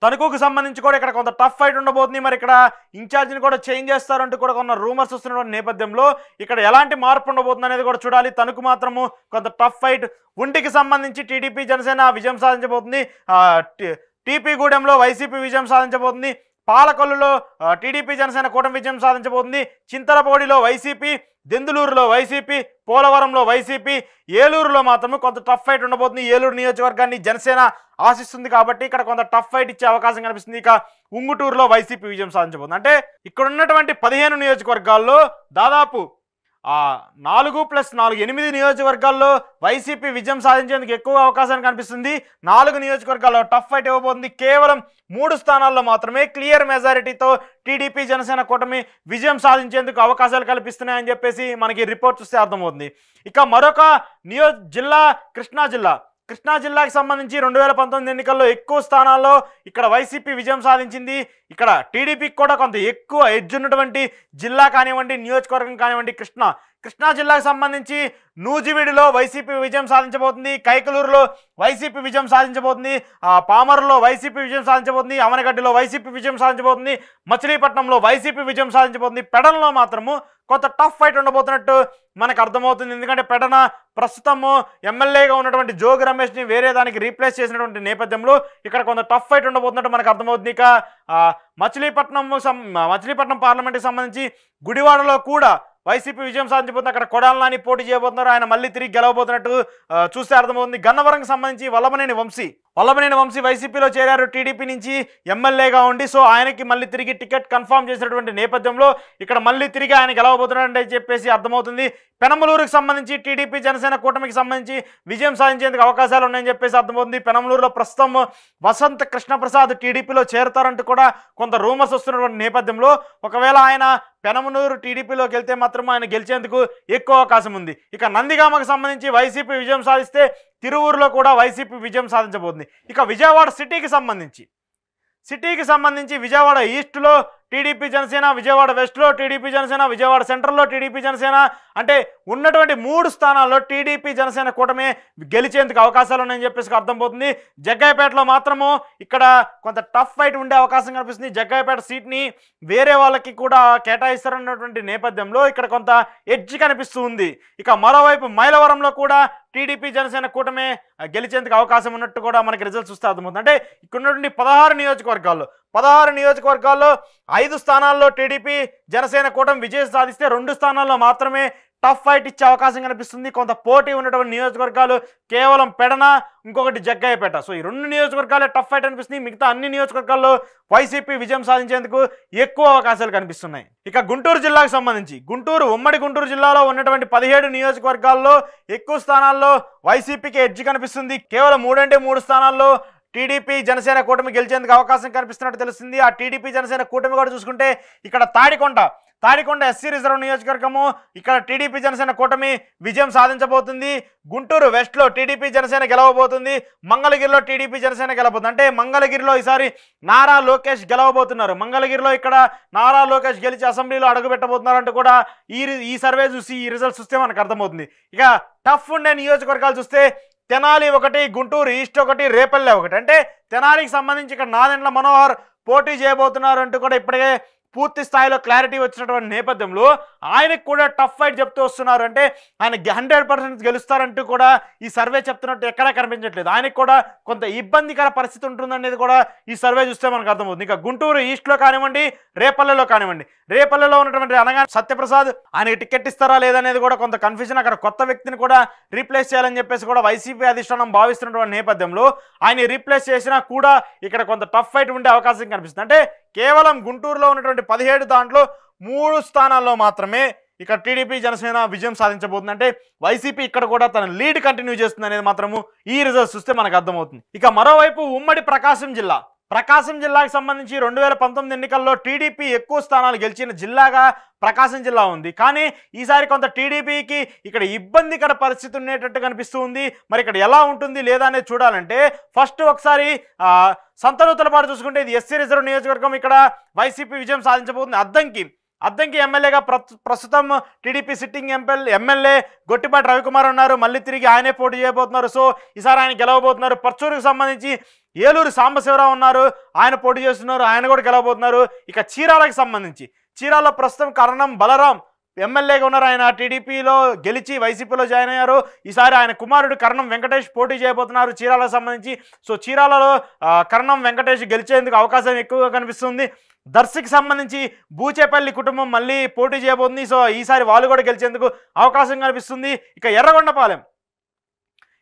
తణుకుకు సంబంధించి కూడా ఇక్కడ కొంత టఫ్ ఫైట్ ఉండబోతుంది. మరి ఇక్కడ ఇన్ఛార్జిని కూడా చేంజ్ చేస్తారంటూ కూడా కొన్ని రూమర్స్ వస్తున్నటువంటి నేపథ్యంలో ఇక్కడ ఎలాంటి మార్పు ఉండబోతుంది అనేది కూడా చూడాలి. తణుకు మాత్రము కొంత టఫ్ ఫైట్. ఉంటికి సంబంధించి టీడీపీ జనసేన విజయం సాధించబోతుంది. టీపీగూడెంలో వైసీపీ విజయం సాధించబోతుంది. పాలకొల్లులో టీడీపీ జనసేన కూటమి విజయం సాధించబోతుంది. చింతలపూడిలో వైసీపీ, దెందులూరులో వైసీపీ, పోలవరంలో వైసీపీ, ఏలూరులో మాత్రమే కొంత టఫ్ ఫైట్ ఉండబోతుంది. ఏలూరు నియోజకవర్గాన్ని జనసేన ఆశిస్తుంది కాబట్టి ఇక్కడ కొంత టఫ్ ఫైట్ ఇచ్చే అవకాశం కనిపిస్తుంది. ఇక ఉంగుటూరులో వైసీపీ విజయం సాధించబోతుంది. అంటే ఇక్కడ ఉన్నటువంటి 15 నియోజకవర్గాల్లో దాదాపు 4+4 8 నియోజకవర్గాల్లో వైసీపీ విజయం సాధించేందుకు ఎక్కువ అవకాశాన్ని కనిపిస్తుంది. 4 నియోజకవర్గాల్లో టఫ్ ఫైట్ ఇవ్వబోతుంది. కేవలం 3 స్థానాల్లో మాత్రమే క్లియర్ మెజారిటీతో టీడీపీ జనసేన కూటమి విజయం సాధించేందుకు అవకాశాలు కల్పిస్తున్నాయని చెప్పేసి మనకి రిపోర్ట్ చూస్తే అర్థమవుతుంది. ఇక మరొక జిల్లా కృష్ణా జిల్లాకి సంబంధించి 2019 ఎన్నికల్లో ఎక్కువ స్థానాల్లో ఇక్కడ వైసీపీ విజయం సాధించింది. ఇక్కడ టీడీపీకి కూడా కొంత ఎక్కువ ఎడ్జ్ ఉన్నటువంటి జిల్లా కానివ్వండి, నియోజకవర్గం కానివ్వండి కృష్ణా జిల్లాకు సంబంధించి నూజివీడులో వైసీపీ విజయం సాధించబోతుంది. కైకలూరులో వైసీపీ విజయం సాధించబోతుంది. పామరులో వైసీపీ విజయం సాధించబోతుంది. అవనగడ్డలో వైసీపీ విజయం సాధించబోతుంది. మచిలీపట్నంలో వైసీపీ విజయం సాధించబోతుంది. పెడన్లో మాత్రము కొంత టఫ్ ఫైట్ ఉండబోతున్నట్టు మనకు అర్థమవుతుంది. ఎందుకంటే పెడన ప్రస్తుతము ఎమ్మెల్యేగా ఉన్నటువంటి జోగి రమేష్ని వేరే దానికి రీప్లేస్ చేసినటువంటి నేపథ్యంలో ఇక్కడ కొంత టఫ్ ఫైట్ ఉండబోతున్నట్టు మనకు అర్థమవుతుంది. ఇక మచిలీపట్నం పార్లమెంట్కి సంబంధించి గుడివాడలో కూడా వైసీపీ విజయం సాధించబోతుంది. అక్కడ కొడాలి నాని పోటీ చేయబోతున్నారు. ఆయన మళ్ళీ తిరిగి గెలవబోతున్నట్టు చూస్తే అర్థమవుతుంది. గన్నవరంకి సంబంధించి వల్లభనేని వంశీ వైసీపీలో చేరారు. టీడీపీ నుంచి ఎమ్మెల్యేగా ఉండి సో ఆయనకి మళ్ళీ తిరిగి టికెట్ కన్ఫర్మ్ చేసినటువంటి నేపథ్యంలో ఇక్కడ మళ్ళీ తిరిగి ఆయన గెలవబోతున్నారని చెప్పేసి అర్థమవుతుంది. పెనమలూరుకి సంబంధించి టీడీపీ జనసేన కూటమికి సంబంధించి విజయం సాధించేందుకు అవకాశాలు ఉన్నాయని చెప్పేసి అర్థమవుతుంది. పెనమలూరులో ప్రస్తుతం వసంత కృష్ణప్రసాద్ టీడీపీలో చేరుతారంటూ కూడా కొంత రూమర్స్ వస్తున్నటువంటి నేపథ్యంలో ఒకవేళ ఆయన పెనమలూరు టీడీపీలోకి వెళ్తే మాత్రం ఆయన గెలిచేందుకు ఎక్కువ అవకాశం ఉంది. ఇక నందిగామకు సంబంధించి వైసీపీ విజయం సాధిస్తే తిరువూరులో కూడా వైసీపీ విజయం సాధించబోతుంది. ఇక విజయవాడ సిటీకి సంబంధించి విజయవాడ ఈస్ట్లో టీడీపీ జనసేన, విజయవాడ వెస్ట్లో టీడీపీ జనసేన, విజయవాడ సెంట్రల్లో టీడీపీ జనసేన, అంటే ఉన్నటువంటి 3 స్థానాల్లో టీడీపీ జనసేన కూటమి గెలిచేందుకు అవకాశాలు ఉన్నాయని చెప్పేసి అర్థమవుతుంది. జగ్గాయపేటలో మాత్రము ఇక్కడ కొంత టఫ్ ఫైట్ ఉండే అవకాశం కనిపిస్తుంది. జగ్గాయపేట సీట్ని వేరే వాళ్ళకి కూడా కేటాయిస్తారన్నటువంటి నేపథ్యంలో ఇక్కడ కొంత ఎడ్జ్ కనిపిస్తూ ఉంది. ఇక మరోవైపు మైలవరంలో కూడా టీడీపీ జనసేన కూటమి గెలిచేందుకు అవకాశం ఉన్నట్టు కూడా మనకి రిజల్ట్స్ చూస్తే అర్థమవుతుంది. అంటే ఇక్కడ ఉన్నటువంటి 16 నియోజకవర్గాల్లో 5 స్థానాల్లో టీడీపీ జనసేన కూటమి విజయం సాధిస్తే 2 స్థానాల్లో మాత్రమే టఫ్ ఫైట్ ఇచ్చే అవకాశం కనిపిస్తుంది. కొంత పోటీ ఉన్నటువంటి నియోజకవర్గాలు కేవలం పెడన, ఇంకొకటి జగ్గాయపేట. సో ఈ 2 నియోజకవర్గాలే టఫ్ ఫైట్ అనిపిస్తుంది. మిగతా అన్ని నియోజకవర్గాల్లో వైసీపీ విజయం సాధించేందుకు ఎక్కువ అవకాశాలు కనిపిస్తున్నాయి. ఇక గుంటూరు జిల్లాకు సంబంధించి ఉమ్మడి గుంటూరు జిల్లాలో ఉన్నటువంటి 17 నియోజకవర్గాల్లో ఎక్కువ స్థానాల్లో వైసీపీకి ఎడ్జ్ కనిపిస్తుంది. కేవలం 3 స్థానాల్లో టీడీపీ జనసేన కూటమి గెలిచేందుకు అవకాశం కనిపిస్తున్నట్టు తెలుస్తుంది. ఆ టీడీపీ జనసేన కూటమి కూడా చూసుకుంటే ఇక్కడ తాడికొండ ఎస్సీ రిజర్వ్ నియోజకవర్గము ఇక్కడ టీడీపీ జనసేన కూటమి విజయం సాధించబోతుంది. గుంటూరు వెస్ట్లో టీడీపీ జనసేన గెలవబోతుంది. మంగళగిరిలో టీడీపీ జనసేన గెలవబోతుంది. అంటే మంగళగిరిలో ఈసారి నారా లోకేష్ గెలవబోతున్నారు. మంగళగిరిలో ఇక్కడ నారా లోకేష్ గెలిచి అసెంబ్లీలో అడుగుపెట్టబోతున్నారు అంటూ కూడా ఈ సర్వే చూసి ఈ రిజల్ట్స్ చూస్తే మనకు అర్థమవుతుంది. ఇక టఫ్ ఉండే నియోజకవర్గాలు చూస్తే తెనాలి 1, గుంటూరు ఈస్ట్ 1, రేపల్లె 1. అంటే తెనాలికి సంబంధించి ఇక్కడ నాదెండ్ల మనోహర్ పోటీ చేయబోతున్నారు అంటూ కూడా ఇప్పటికే పూర్తి స్థాయిలో క్లారిటీ వచ్చినటువంటి నేపథ్యంలో ఆయనకు కూడా టఫ్ ఫైట్ చెప్తూ వస్తున్నారు. అంటే ఆయన 100% గెలుస్తారంటూ కూడా ఈ సర్వే చెప్తున్నట్టు ఎక్కడా కనిపించట్లేదు. ఆయనకు కూడా కొంత ఇబ్బందికర పరిస్థితి ఉంటుందనేది కూడా ఈ సర్వే చూస్తే మనకు అర్థమవుతుంది. ఇక గుంటూరు ఈస్ట్లో కానివ్వండి, రేపల్లెలో కానివ్వండి, రేపల్లెలో ఉన్నటువంటి అనగా సత్యప్రసాద్ ఆయనకి టికెట్ ఇస్తారా లేదనేది కూడా కొంత కన్ఫ్యూజన్. అక్కడ కొత్త వ్యక్తిని కూడా రీప్లేస్ చేయాలని చెప్పేసి కూడా వైసీపీ అధిష్టానం భావిస్తున్నటువంటి నేపథ్యంలో ఆయన రీప్లేస్ చేసినా కూడా ఇక్కడ కొంత టఫ్ ఫైట్ ఉండే అవకాశం కనిపిస్తుంది. అంటే కేవలం గుంటూరులో ఉన్నటువంటి 17 దాంట్లో 3 స్థానాల్లో మాత్రమే ఇక్కడ టీడీపీ జనసేన విజయం సాధించబోతుంది. అంటే వైసీపీ ఇక్కడ కూడా తన లీడ్ కంటిన్యూ చేస్తుంది అనేది మాత్రము ఈ రిజల్ట్స్ చూస్తే మనకు అర్థమవుతుంది. ఇక మరోవైపు ఉమ్మడి ప్రకాశం జిల్లాకి సంబంధించి 2019 ఎన్నికల్లో టీడీపీ ఎక్కువ స్థానాలు గెలిచిన జిల్లాగా ప్రకాశం జిల్లా ఉంది. కానీ ఈసారి కొంత టీడీపీకి ఇక్కడ ఇబ్బందికర పరిస్థితి ఉండేటట్టు కనిపిస్తూ ఉంది. మరి ఇక్కడ ఎలా ఉంటుంది లేదా అనేది చూడాలంటే ఫస్ట్ ఒకసారి సంతనూతలపాటు చూసుకుంటే ఇది ఎస్సీ రిజర్వ్ నియోజకవర్గం. ఇక్కడ వైసీపీ విజయం సాధించబోతుంది. అద్దంకి ఎమ్మెల్యేగా ప్రస్తుతం TDP sitting MLA Gottipati Ravikumar ఉన్నారు. మళ్ళీ తిరిగి ఆయనే పోటీ చేయబోతున్నారు. సో ఈసారి ఆయన గెలవబోతున్నారు. పర్చూరుకు సంబంధించి ఏలూరు సాంబశివరావు ఉన్నారు, ఆయన పోటీ చేస్తున్నారు, ఆయన కూడా గెలవబోతున్నారు. ఇక చీరాలకు సంబంధించి చీరాల్లో ప్రస్తుతం కరణం బలరాం ఎమ్మెల్యేగా ఉన్నారు. ఆయన టీడీపీలో గెలిచి వైసీపీలో జాయిన్ అయ్యారు. ఈసారి ఆయన కుమారుడు కరణం వెంకటేష్ పోటీ చేయబోతున్నారు చీరాలకు సంబంధించి. సో చీరాలలో కరణం వెంకటేష్ గెలిచేందుకు అవకాశం ఎక్కువగా కనిపిస్తుంది. దర్శికి సంబంధించి బూచేపల్లి కుటుంబం మళ్ళీ పోటీ చేయబోతుంది. సో ఈసారి వాళ్ళు కూడా గెలిచేందుకు అవకాశం కనిపిస్తుంది. ఇక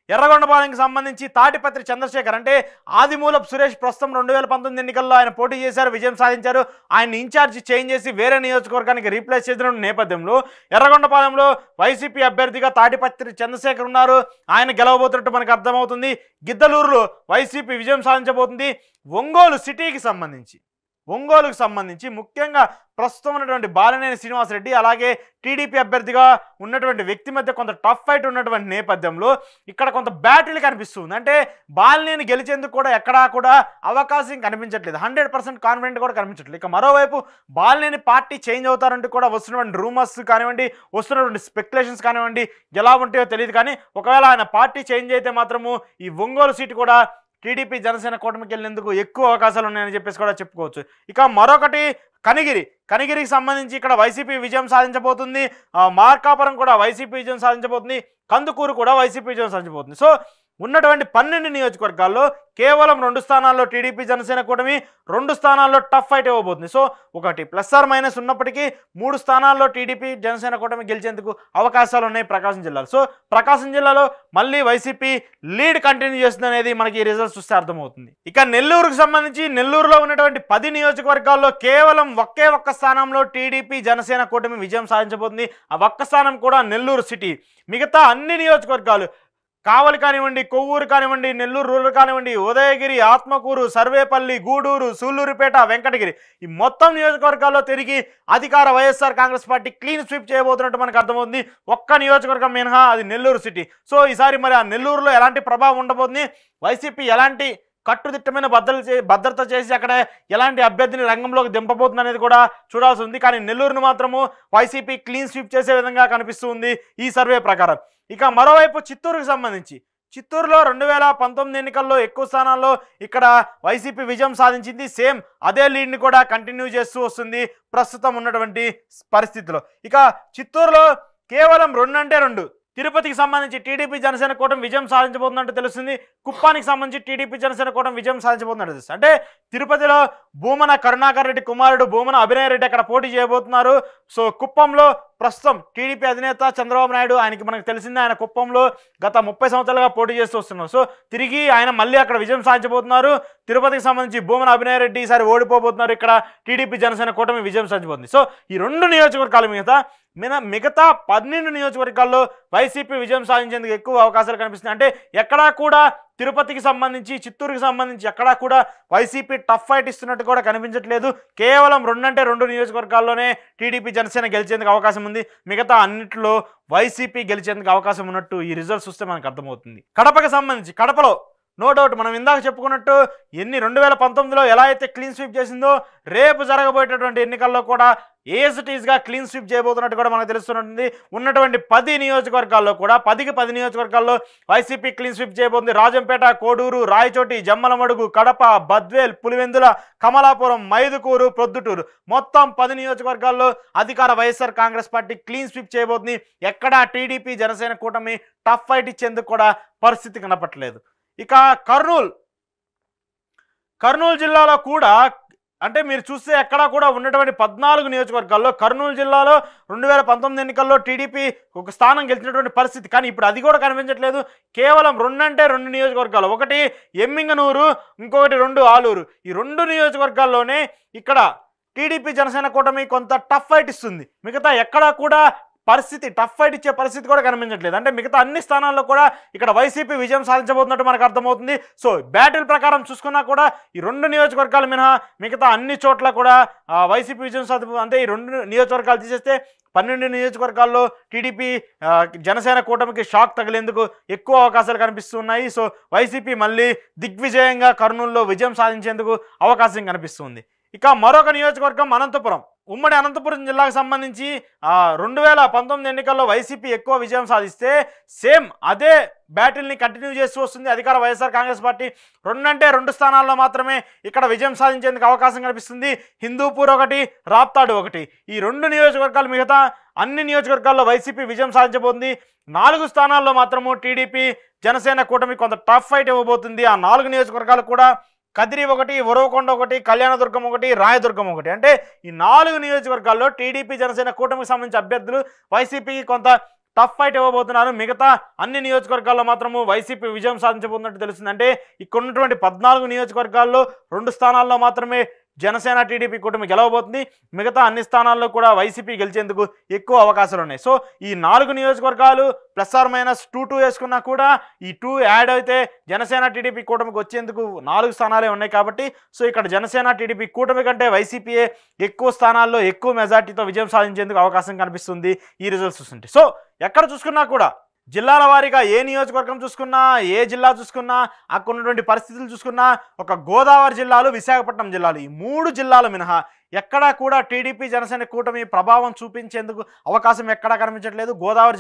ఎర్రగొండపాలెంకి సంబంధించి తాటిపత్రి చంద్రశేఖర్ అంటే ఆదిమూలపు సురేష్ ప్రస్తుతం 2019 ఎన్నికల్లో ఆయన పోటీ చేశారు, విజయం సాధించారు. ఆయన ఇన్ఛార్జ్ చేంజ్ చేసి వేరే నియోజకవర్గానికి రీప్లేస్ చేసిన నేపథ్యంలో ఎర్రగొండపాలెంలో వైసీపీ అభ్యర్థిగా తాటిపత్రి చంద్రశేఖర్ ఉన్నారు. ఆయన గెలవబోతున్నట్టు మనకు అర్థమవుతుంది. గిద్దలూరులో వైసీపీ విజయం సాధించబోతుంది. ఒంగోలుకు సంబంధించి ముఖ్యంగా ప్రస్తుతం ఉన్నటువంటి బాలినేని శ్రీనివాసరెడ్డి అలాగే టీడీపీ అభ్యర్థిగా ఉన్నటువంటి వ్యక్తి మధ్య కొంత టఫ్ ఫైట్ ఉన్నటువంటి నేపథ్యంలో ఇక్కడ కొంత బ్యాటిల్ కనిపిస్తుంది. అంటే బాలినేని గెలిచేందుకు కూడా ఎక్కడా కూడా అవకాశం కనిపించట్లేదు. 100% కాన్ఫిడెంట్ కూడా కనిపించట్లేదు. ఇక మరోవైపు బాలినేని పార్టీ చేంజ్ అవుతారంటూ కూడా వస్తున్నటువంటి రూమర్స్ కానివ్వండి, వస్తున్నటువంటి స్పెక్యులేషన్స్ కానివ్వండి ఎలా ఉంటాయో తెలియదు. కానీ ఒకవేళ ఆయన పార్టీ చేంజ్ అయితే మాత్రము ఈ ఒంగోలు సీటు కూడా టీడీపీ జనసేన కూటమికి వెళ్ళేందుకు ఎక్కువ అవకాశాలు ఉన్నాయని చెప్పేసి కూడా చెప్పుకోవచ్చు. ఇక మరొకటి కనిగిరికి సంబంధించి ఇక్కడ వైసీపీ విజయం సాధించబోతుంది. మార్కాపురం కూడా వైసీపీ విజయం సాధించబోతుంది. కందుకూరు కూడా వైసీపీ విజయం సాధించబోతుంది. సో ఉన్నటువంటి 12 నియోజకవర్గాల్లో కేవలం 2 స్థానాల్లో టీడీపీ జనసేన కూటమి, 2 స్థానాల్లో టఫ్ ఫైట్ ఇవ్వబోతుంది. సో ఒకటి ప్లస్ ఆర్ మైనస్ ఉన్నప్పటికీ 3 స్థానాల్లో టీడీపీ జనసేన కూటమి గెలిచేందుకు అవకాశాలు ఉన్నాయి ప్రకాశం జిల్లాలో. సో ప్రకాశం జిల్లాలో మళ్ళీ వైసీపీ లీడ్ కంటిన్యూ చేస్తుంది అనేది మనకి ఈ రిజల్ట్స్ చూస్తే అర్థమవుతుంది. ఇక నెల్లూరుకు సంబంధించి నెల్లూరులో ఉన్నటువంటి 10 నియోజకవర్గాల్లో కేవలం ఒక్క స్థానంలో టీడీపీ జనసేన కూటమి విజయం సాధించబోతుంది. ఆ ఒక్క స్థానం కూడా నెల్లూరు సిటీ. మిగతా అన్ని నియోజకవర్గాలు కావలి కానివ్వండి, కొవ్వూరు కానివ్వండి, నెల్లూరు రూరల్ కానివ్వండి, ఉదయగిరి, ఆత్మకూరు, సర్వేపల్లి, గూడూరు, సూళ్లూరుపేట, వెంకటగిరి ఈ మొత్తం నియోజకవర్గాల్లో తిరిగి అధికార వైఎస్ఆర్ కాంగ్రెస్ పార్టీ క్లీన్ స్వీప్ చేయబోతున్నట్టు మనకు అర్థమవుతుంది. ఒక్క నియోజకవర్గం మినహా అది నెల్లూరు సిటీ. సో ఈసారి మరి ఆ నెల్లూరులో ఎలాంటి ప్రభావం ఉండబోతుంది, వైసీపీ ఎలాంటి కట్టుదిట్టమైన భద్రత చేసి అక్కడ ఎలాంటి అభ్యర్థిని రంగంలోకి దింపబోతుంది అనేది కూడా చూడాల్సి ఉంది. కానీ నెల్లూరును మాత్రము వైసీపీ క్లీన్ స్వీప్ చేసే విధంగా కనిపిస్తుంది ఈ సర్వే ప్రకారం. ఇక మరోవైపు చిత్తూరుకు సంబంధించి చిత్తూరులో 2019 ఎన్నికల్లో ఎక్కువ స్థానాల్లో ఇక్కడ వైసీపీ విజయం సాధించింది. సేమ్ అదే లీడ్ని కూడా కంటిన్యూ చేస్తూ వస్తుంది ప్రస్తుతం ఉన్నటువంటి పరిస్థితిలో. ఇక చిత్తూరులో కేవలం 2 అంటే 2 తిరుపతికి సంబంధించి టీడీపీ జనసేన కూటమి విజయం సాధించబోతున్నట్టు తెలుస్తుంది. కుప్పానికి సంబంధించి టీడీపీ జనసేన కూటమి విజయం సాధించబోతున్నట్టు తెలుస్తుంది. అంటే తిరుపతిలో భూమన కరుణాకర్ రెడ్డి కుమారుడు భూమన అభినయ్ రెడ్డి అక్కడ పోటీ చేయబోతున్నారు. సో కుప్పంలో ప్రస్తుతం టీడీపీ అధినేత చంద్రబాబు నాయుడు, ఆయనకి మనకు తెలిసిందే ఆయన కుప్పంలో గత 30 సంవత్సరాలుగా పోటీ చేస్తూ వస్తున్నారు. సో తిరిగి ఆయన మళ్ళీ అక్కడ విజయం సాధించబోతున్నారు. తిరుపతికి సంబంధించి భూమన అభినయ్ రెడ్డి ఈసారి ఓడిపోబోతున్నారు. ఇక్కడ టీడీపీ జనసేన కూటమి విజయం సాధించబోతుంది. సో ఈ 2 నియోజకవర్గాల మిగతా 12 నియోజకవర్గాల్లో వైసీపీ విజయం సాధించేందుకు ఎక్కువ అవకాశాలు కనిపిస్తున్నాయి. అంటే ఎక్కడా కూడా తిరుపతికి సంబంధించి చిత్తూరుకి సంబంధించి ఎక్కడా కూడా వైసీపీ టఫ్ ఫైట్ ఇస్తున్నట్టు కూడా కనిపించట్లేదు. కేవలం 2 అంటే 2 నియోజకవర్గాల్లోనే టీడీపీ జనసేన గెలిచేందుకు అవకాశం ఉంది. మిగతా అన్నింటిలో వైసీపీ గెలిచేందుకు అవకాశం ఉన్నట్టు ఈ రిజల్ట్స్ చూస్తే మనకు అర్థమవుతుంది. కడపకి సంబంధించి కడపలో నో డౌట్ మనం ఇందాక చెప్పుకున్నట్టు 2019లో ఎలా అయితే క్లీన్ స్వీప్ చేసిందో రేపు జరగబోయేటటువంటి ఎన్నికల్లో కూడా ఏఎస్టీస్గా క్లీన్ స్వీప్ చేయబోతున్నట్టు కూడా మనకు తెలుస్తున్నట్టుంది. ఉన్నటువంటి 10 నియోజకవర్గాల్లో కూడా 10కి 10 నియోజకవర్గాల్లో వైసీపీ క్లీన్ స్వీప్ చేయబోతుంది. రాజంపేట, కోడూరు, రాయచోటి, జమ్మలమడుగు, కడప, బద్వేల్, పులివెందుల, కమలాపురం, మైదుకూరు, ప్రొద్దుటూరు మొత్తం 10 నియోజకవర్గాల్లో అధికార వైఎస్ఆర్ కాంగ్రెస్ పార్టీ క్లీన్ స్వీప్ చేయబోతుంది. ఎక్కడా టీడీపీ జనసేన కూటమి టఫ్ ఫైట్ ఇచ్చేందుకు కూడా పరిస్థితి కనపట్లేదు. ఇక కర్నూలు జిల్లాలో కూడా అంటే మీరు చూస్తే ఎక్కడా కూడా ఉన్నటువంటి 14 నియోజకవర్గాల్లో కర్నూలు జిల్లాలో 2019 ఎన్నికల్లో టీడీపీ ఒక స్థానం గెలిచినటువంటి పరిస్థితి. కానీ ఇప్పుడు అది కూడా కనిపించట్లేదు. కేవలం 2 నియోజకవర్గాలు, ఒకటి ఎమ్మింగనూరు, ఇంకొకటి 2 ఆలూరు. ఈ 2 నియోజకవర్గాల్లోనే ఇక్కడ టీడీపీ జనసేన కూటమి కొంత టఫ్ ఫైట్ ఇస్తుంది. మిగతా ఎక్కడా కూడా పరిస్థితి టఫ్ ఫైట్ ఇచ్చే పరిస్థితి కూడా కనిపించట్లేదు. అంటే మిగతా అన్ని స్థానాల్లో కూడా ఇక్కడ వైసీపీ విజయం సాధించబోతున్నట్టు మనకు అర్థమవుతుంది. సో బ్యాటిల్ ప్రకారం చూసుకున్నా కూడా ఈ 2 నియోజకవర్గాలు మినహా మిగతా అన్ని చోట్ల కూడా వైసీపీ విజయం సాధించబోతుంది. అంటే ఈ 2 నియోజకవర్గాలు తీసేస్తే 12 నియోజకవర్గాల్లో టీడీపీ జనసేన కూటమికి షాక్ తగిలేందుకు ఎక్కువ అవకాశాలు కనిపిస్తున్నాయి. సో వైసీపీ మళ్ళీ దిగ్విజయంగా కర్నూలులో విజయం సాధించేందుకు అవకాశం కనిపిస్తుంది. ఇక మరొక నియోజకవర్గం అనంతపురం. ఉమ్మడి అనంతపురం జిల్లాకు సంబంధించి 2019 ఎన్నికల్లో వైసీపీ ఎక్కువ విజయం సాధిస్తే సేమ్ అదే బ్యాటిల్ని కంటిన్యూ చేస్తూ వస్తుంది అధికార వైఎస్ఆర్ కాంగ్రెస్ పార్టీ. 2 స్థానాల్లో మాత్రమే ఇక్కడ విజయం సాధించేందుకు అవకాశం కనిపిస్తుంది. హిందూపూర్ ఒకటి, రాప్తాడు ఒకటి. ఈ 2 నియోజకవర్గాలు మిగతా అన్ని నియోజకవర్గాల్లో వైసీపీ విజయం సాధించబోతుంది. 4 స్థానాల్లో మాత్రము టీడీపీ జనసేన కూటమి కొంత టఫ్ ఫైట్ ఇవ్వబోతుంది. ఆ 4 నియోజకవర్గాలు కూడా కదిరి ఒకటి, ఉరవకొండ ఒకటి, కళ్యాణదుర్గం ఒకటి, రాయదుర్గం ఒకటి. అంటే ఈ 4 నియోజకవర్గాల్లో టీడీపీ జనసేన కూటమికి సంబంధించిన అభ్యర్థులు వైసీపీకి కొంత టఫ్ ఫైట్ ఇవ్వబోతున్నారు. మిగతా అన్ని నియోజకవర్గాల్లో మాత్రము వైసీపీ విజయం సాధించబోతున్నట్టు తెలుస్తుంది. అంటే ఇక్కడ ఉన్నటువంటి 14 నియోజకవర్గాల్లో 2 స్థానాల్లో మాత్రమే జనసేన టీడీపీ కూటమి గెలవబోతుంది. మిగతా అన్ని స్థానాల్లో కూడా వైసీపీ గెలిచేందుకు ఎక్కువ అవకాశాలు ఉన్నాయి. సో ఈ 4 నియోజకవర్గాలు +-2 వేసుకున్నా కూడా ఈ 2 యాడ్ అయితే జనసేన టీడీపీ కూటమికి వచ్చేందుకు 4 స్థానాలే ఉన్నాయి. కాబట్టి సో ఇక్కడ జనసేన టీడీపీ కూటమి కంటే వైసీపీయే ఎక్కువ స్థానాల్లో ఎక్కువ మెజార్టీతో విజయం సాధించేందుకు అవకాశం కనిపిస్తుంది ఈ రిజల్ట్స్ చూస్తుంటే. సో ఎక్కడ చూసుకున్నా కూడా జిల్లాల వారీగా ఏ నియోజకవర్గం చూసుకున్నా, ఏ జిల్లా చూసుకున్నా, అక్కడ ఉన్నటువంటి పరిస్థితులు చూసుకున్నా, ఒక గోదావరి జిల్లాలు, విశాఖపట్నం జిల్లాలు, ఈ 3 జిల్లాలు మినహా ఎక్కడా కూడా టీడీపీ జనసేన కూటమి ప్రభావం చూపించేందుకు అవకాశం ఎక్కడా కనిపించట్లేదు. గోదావరి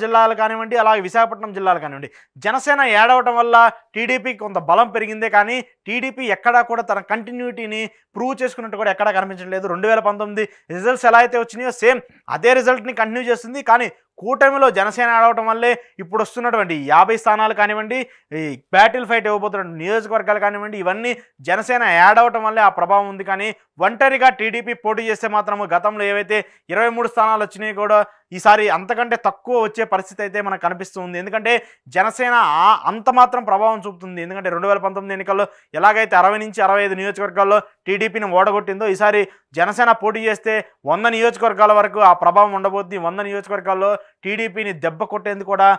జిల్లాలు కానివ్వండి, అలాగే విశాఖపట్నం జిల్లాలు కానివ్వండి, జనసేన ఏడవటం వల్ల టీడీపీకి కొంత బలం పెరిగిందే కానీ టీడీపీ ఎక్కడా కూడా తన కంటిన్యూటీని ప్రూవ్ చేసుకున్నట్టు కూడా ఎక్కడా కనిపించట్లేదు. 2019 రిజల్ట్స్ ఎలా అయితే వచ్చినాయో సేమ్ అదే రిజల్ట్ని కంటిన్యూ చేస్తుంది. కానీ కూటమిలో జనసేన ఆడవటం వల్లే ఇప్పుడు వస్తున్నటువంటి 50 స్థానాలు కానివ్వండి, ఈ బ్యాటిల్ ఫైట్ ఇవ్వబోతున్న నియోజకవర్గాలు కానివ్వండి, ఇవన్నీ జనసేన యాడ్ అవటం వల్లే ఆ ప్రభావం ఉంది. కానీ ఒంటరిగా టీడీపీ పోటీ చేస్తే మాత్రము గతంలో ఏవైతే 23 స్థానాలు వచ్చినాయి కూడా ఈసారి అంతకంటే తక్కువ వచ్చే పరిస్థితి అయితే మనకు కనిపిస్తుంది. ఎందుకంటే జనసేన అంత మాత్రం ప్రభావం చూపుతుంది. ఎందుకంటే 2019 ఎన్నికల్లో ఎలాగైతే 60 నుంచి 65 నియోజకవర్గాల్లో టీడీపీని ఓడగొట్టిందో ఈసారి జనసేన పోటీ చేస్తే 100 నియోజకవర్గాల వరకు ఆ ప్రభావం ఉండబోతుంది. 100 నియోజకవర్గాల్లో టీడీపీని దెబ్బ కొట్టేందుకు కూడా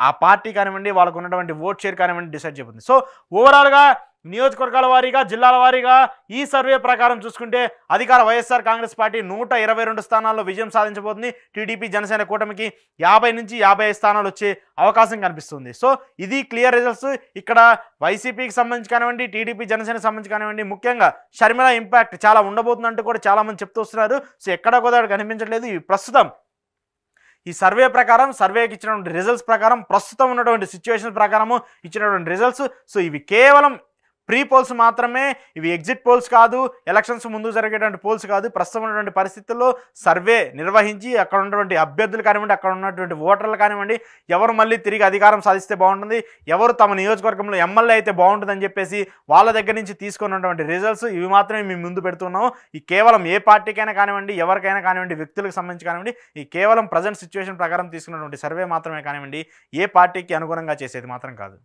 ఆ పార్టీ కానివ్వండి, వాళ్ళకు ఉన్నటువంటి ఓట్ షేర్ కానివ్వండి డిసైడ్ చేయబోతుంది. సో ఓవరాల్గా నియోజకవర్గాల వారీగా, జిల్లాల వారీగా ఈ సర్వే ప్రకారం చూసుకుంటే అధికార వైఎస్ఆర్ కాంగ్రెస్ పార్టీ 122 స్థానాల్లో విజయం సాధించబోతుంది. టీడీపీ జనసేన కూటమికి 50 నుంచి 55 స్థానాలు వచ్చే అవకాశం కనిపిస్తుంది. సో ఇది క్లియర్ రిజల్ట్స్. ఇక్కడ వైసీపీకి సంబంధించి కానివ్వండి, టీడీపీ జనసేనకు సంబంధించి కానివ్వండి, ముఖ్యంగా షర్మిల ఇంపాక్ట్ చాలా ఉండబోతుందంటూ కూడా చాలామంది చెప్తూ వస్తున్నారు. సో ఎక్కడ కూడా కనిపించట్లేదు. ఈ ప్రస్తుతం ఈ సర్వే ప్రకారం, సర్వేకి ఇచ్చినటువంటి రిజల్ట్స్ ప్రకారం, ప్రస్తుతం ఉన్నటువంటి సిచ్యువేషన్ ప్రకారము ఇచ్చినటువంటి రిజల్ట్స్. సో ఇవి కేవలం ప్రీ పోల్స్ మాత్రమే, ఇవి ఎగ్జిట్ పోల్స్ కాదు, ఎలక్షన్స్ ముందు జరిగేటువంటి పోల్స్ కాదు. ప్రస్తుతం ఉన్నటువంటి పరిస్థితుల్లో సర్వే నిర్వహించి అక్కడ ఉన్నటువంటి అభ్యర్థులు కానివ్వండి, అక్కడ ఉన్నటువంటి ఓటర్లు కానివ్వండి, ఎవరు మళ్ళీ తిరిగి అధికారం సాధిస్తే బాగుంటుంది, ఎవరు తమ నియోజకవర్గంలో ఎమ్మెల్యే అయితే బాగుంటుందని చెప్పేసి వాళ్ళ దగ్గర నుంచి తీసుకున్నటువంటి రిజల్ట్స్ ఇవి మాత్రమే మేము ముందు పెడుతున్నాం. ఈ కేవలం ఏ పార్టీకైనా కానివ్వండి, ఎవరికైనా కానివ్వండి, వ్యక్తులకు సంబంధించి కానివ్వండి, ఈ కేవలం ప్రజెంట్ సిచ్యువేషన్ ప్రకారం తీసుకున్నటువంటి సర్వే మాత్రమే కానివ్వండి, ఏ పార్టీకి అనుగుణంగా చేసేది మాత్రం కాదు.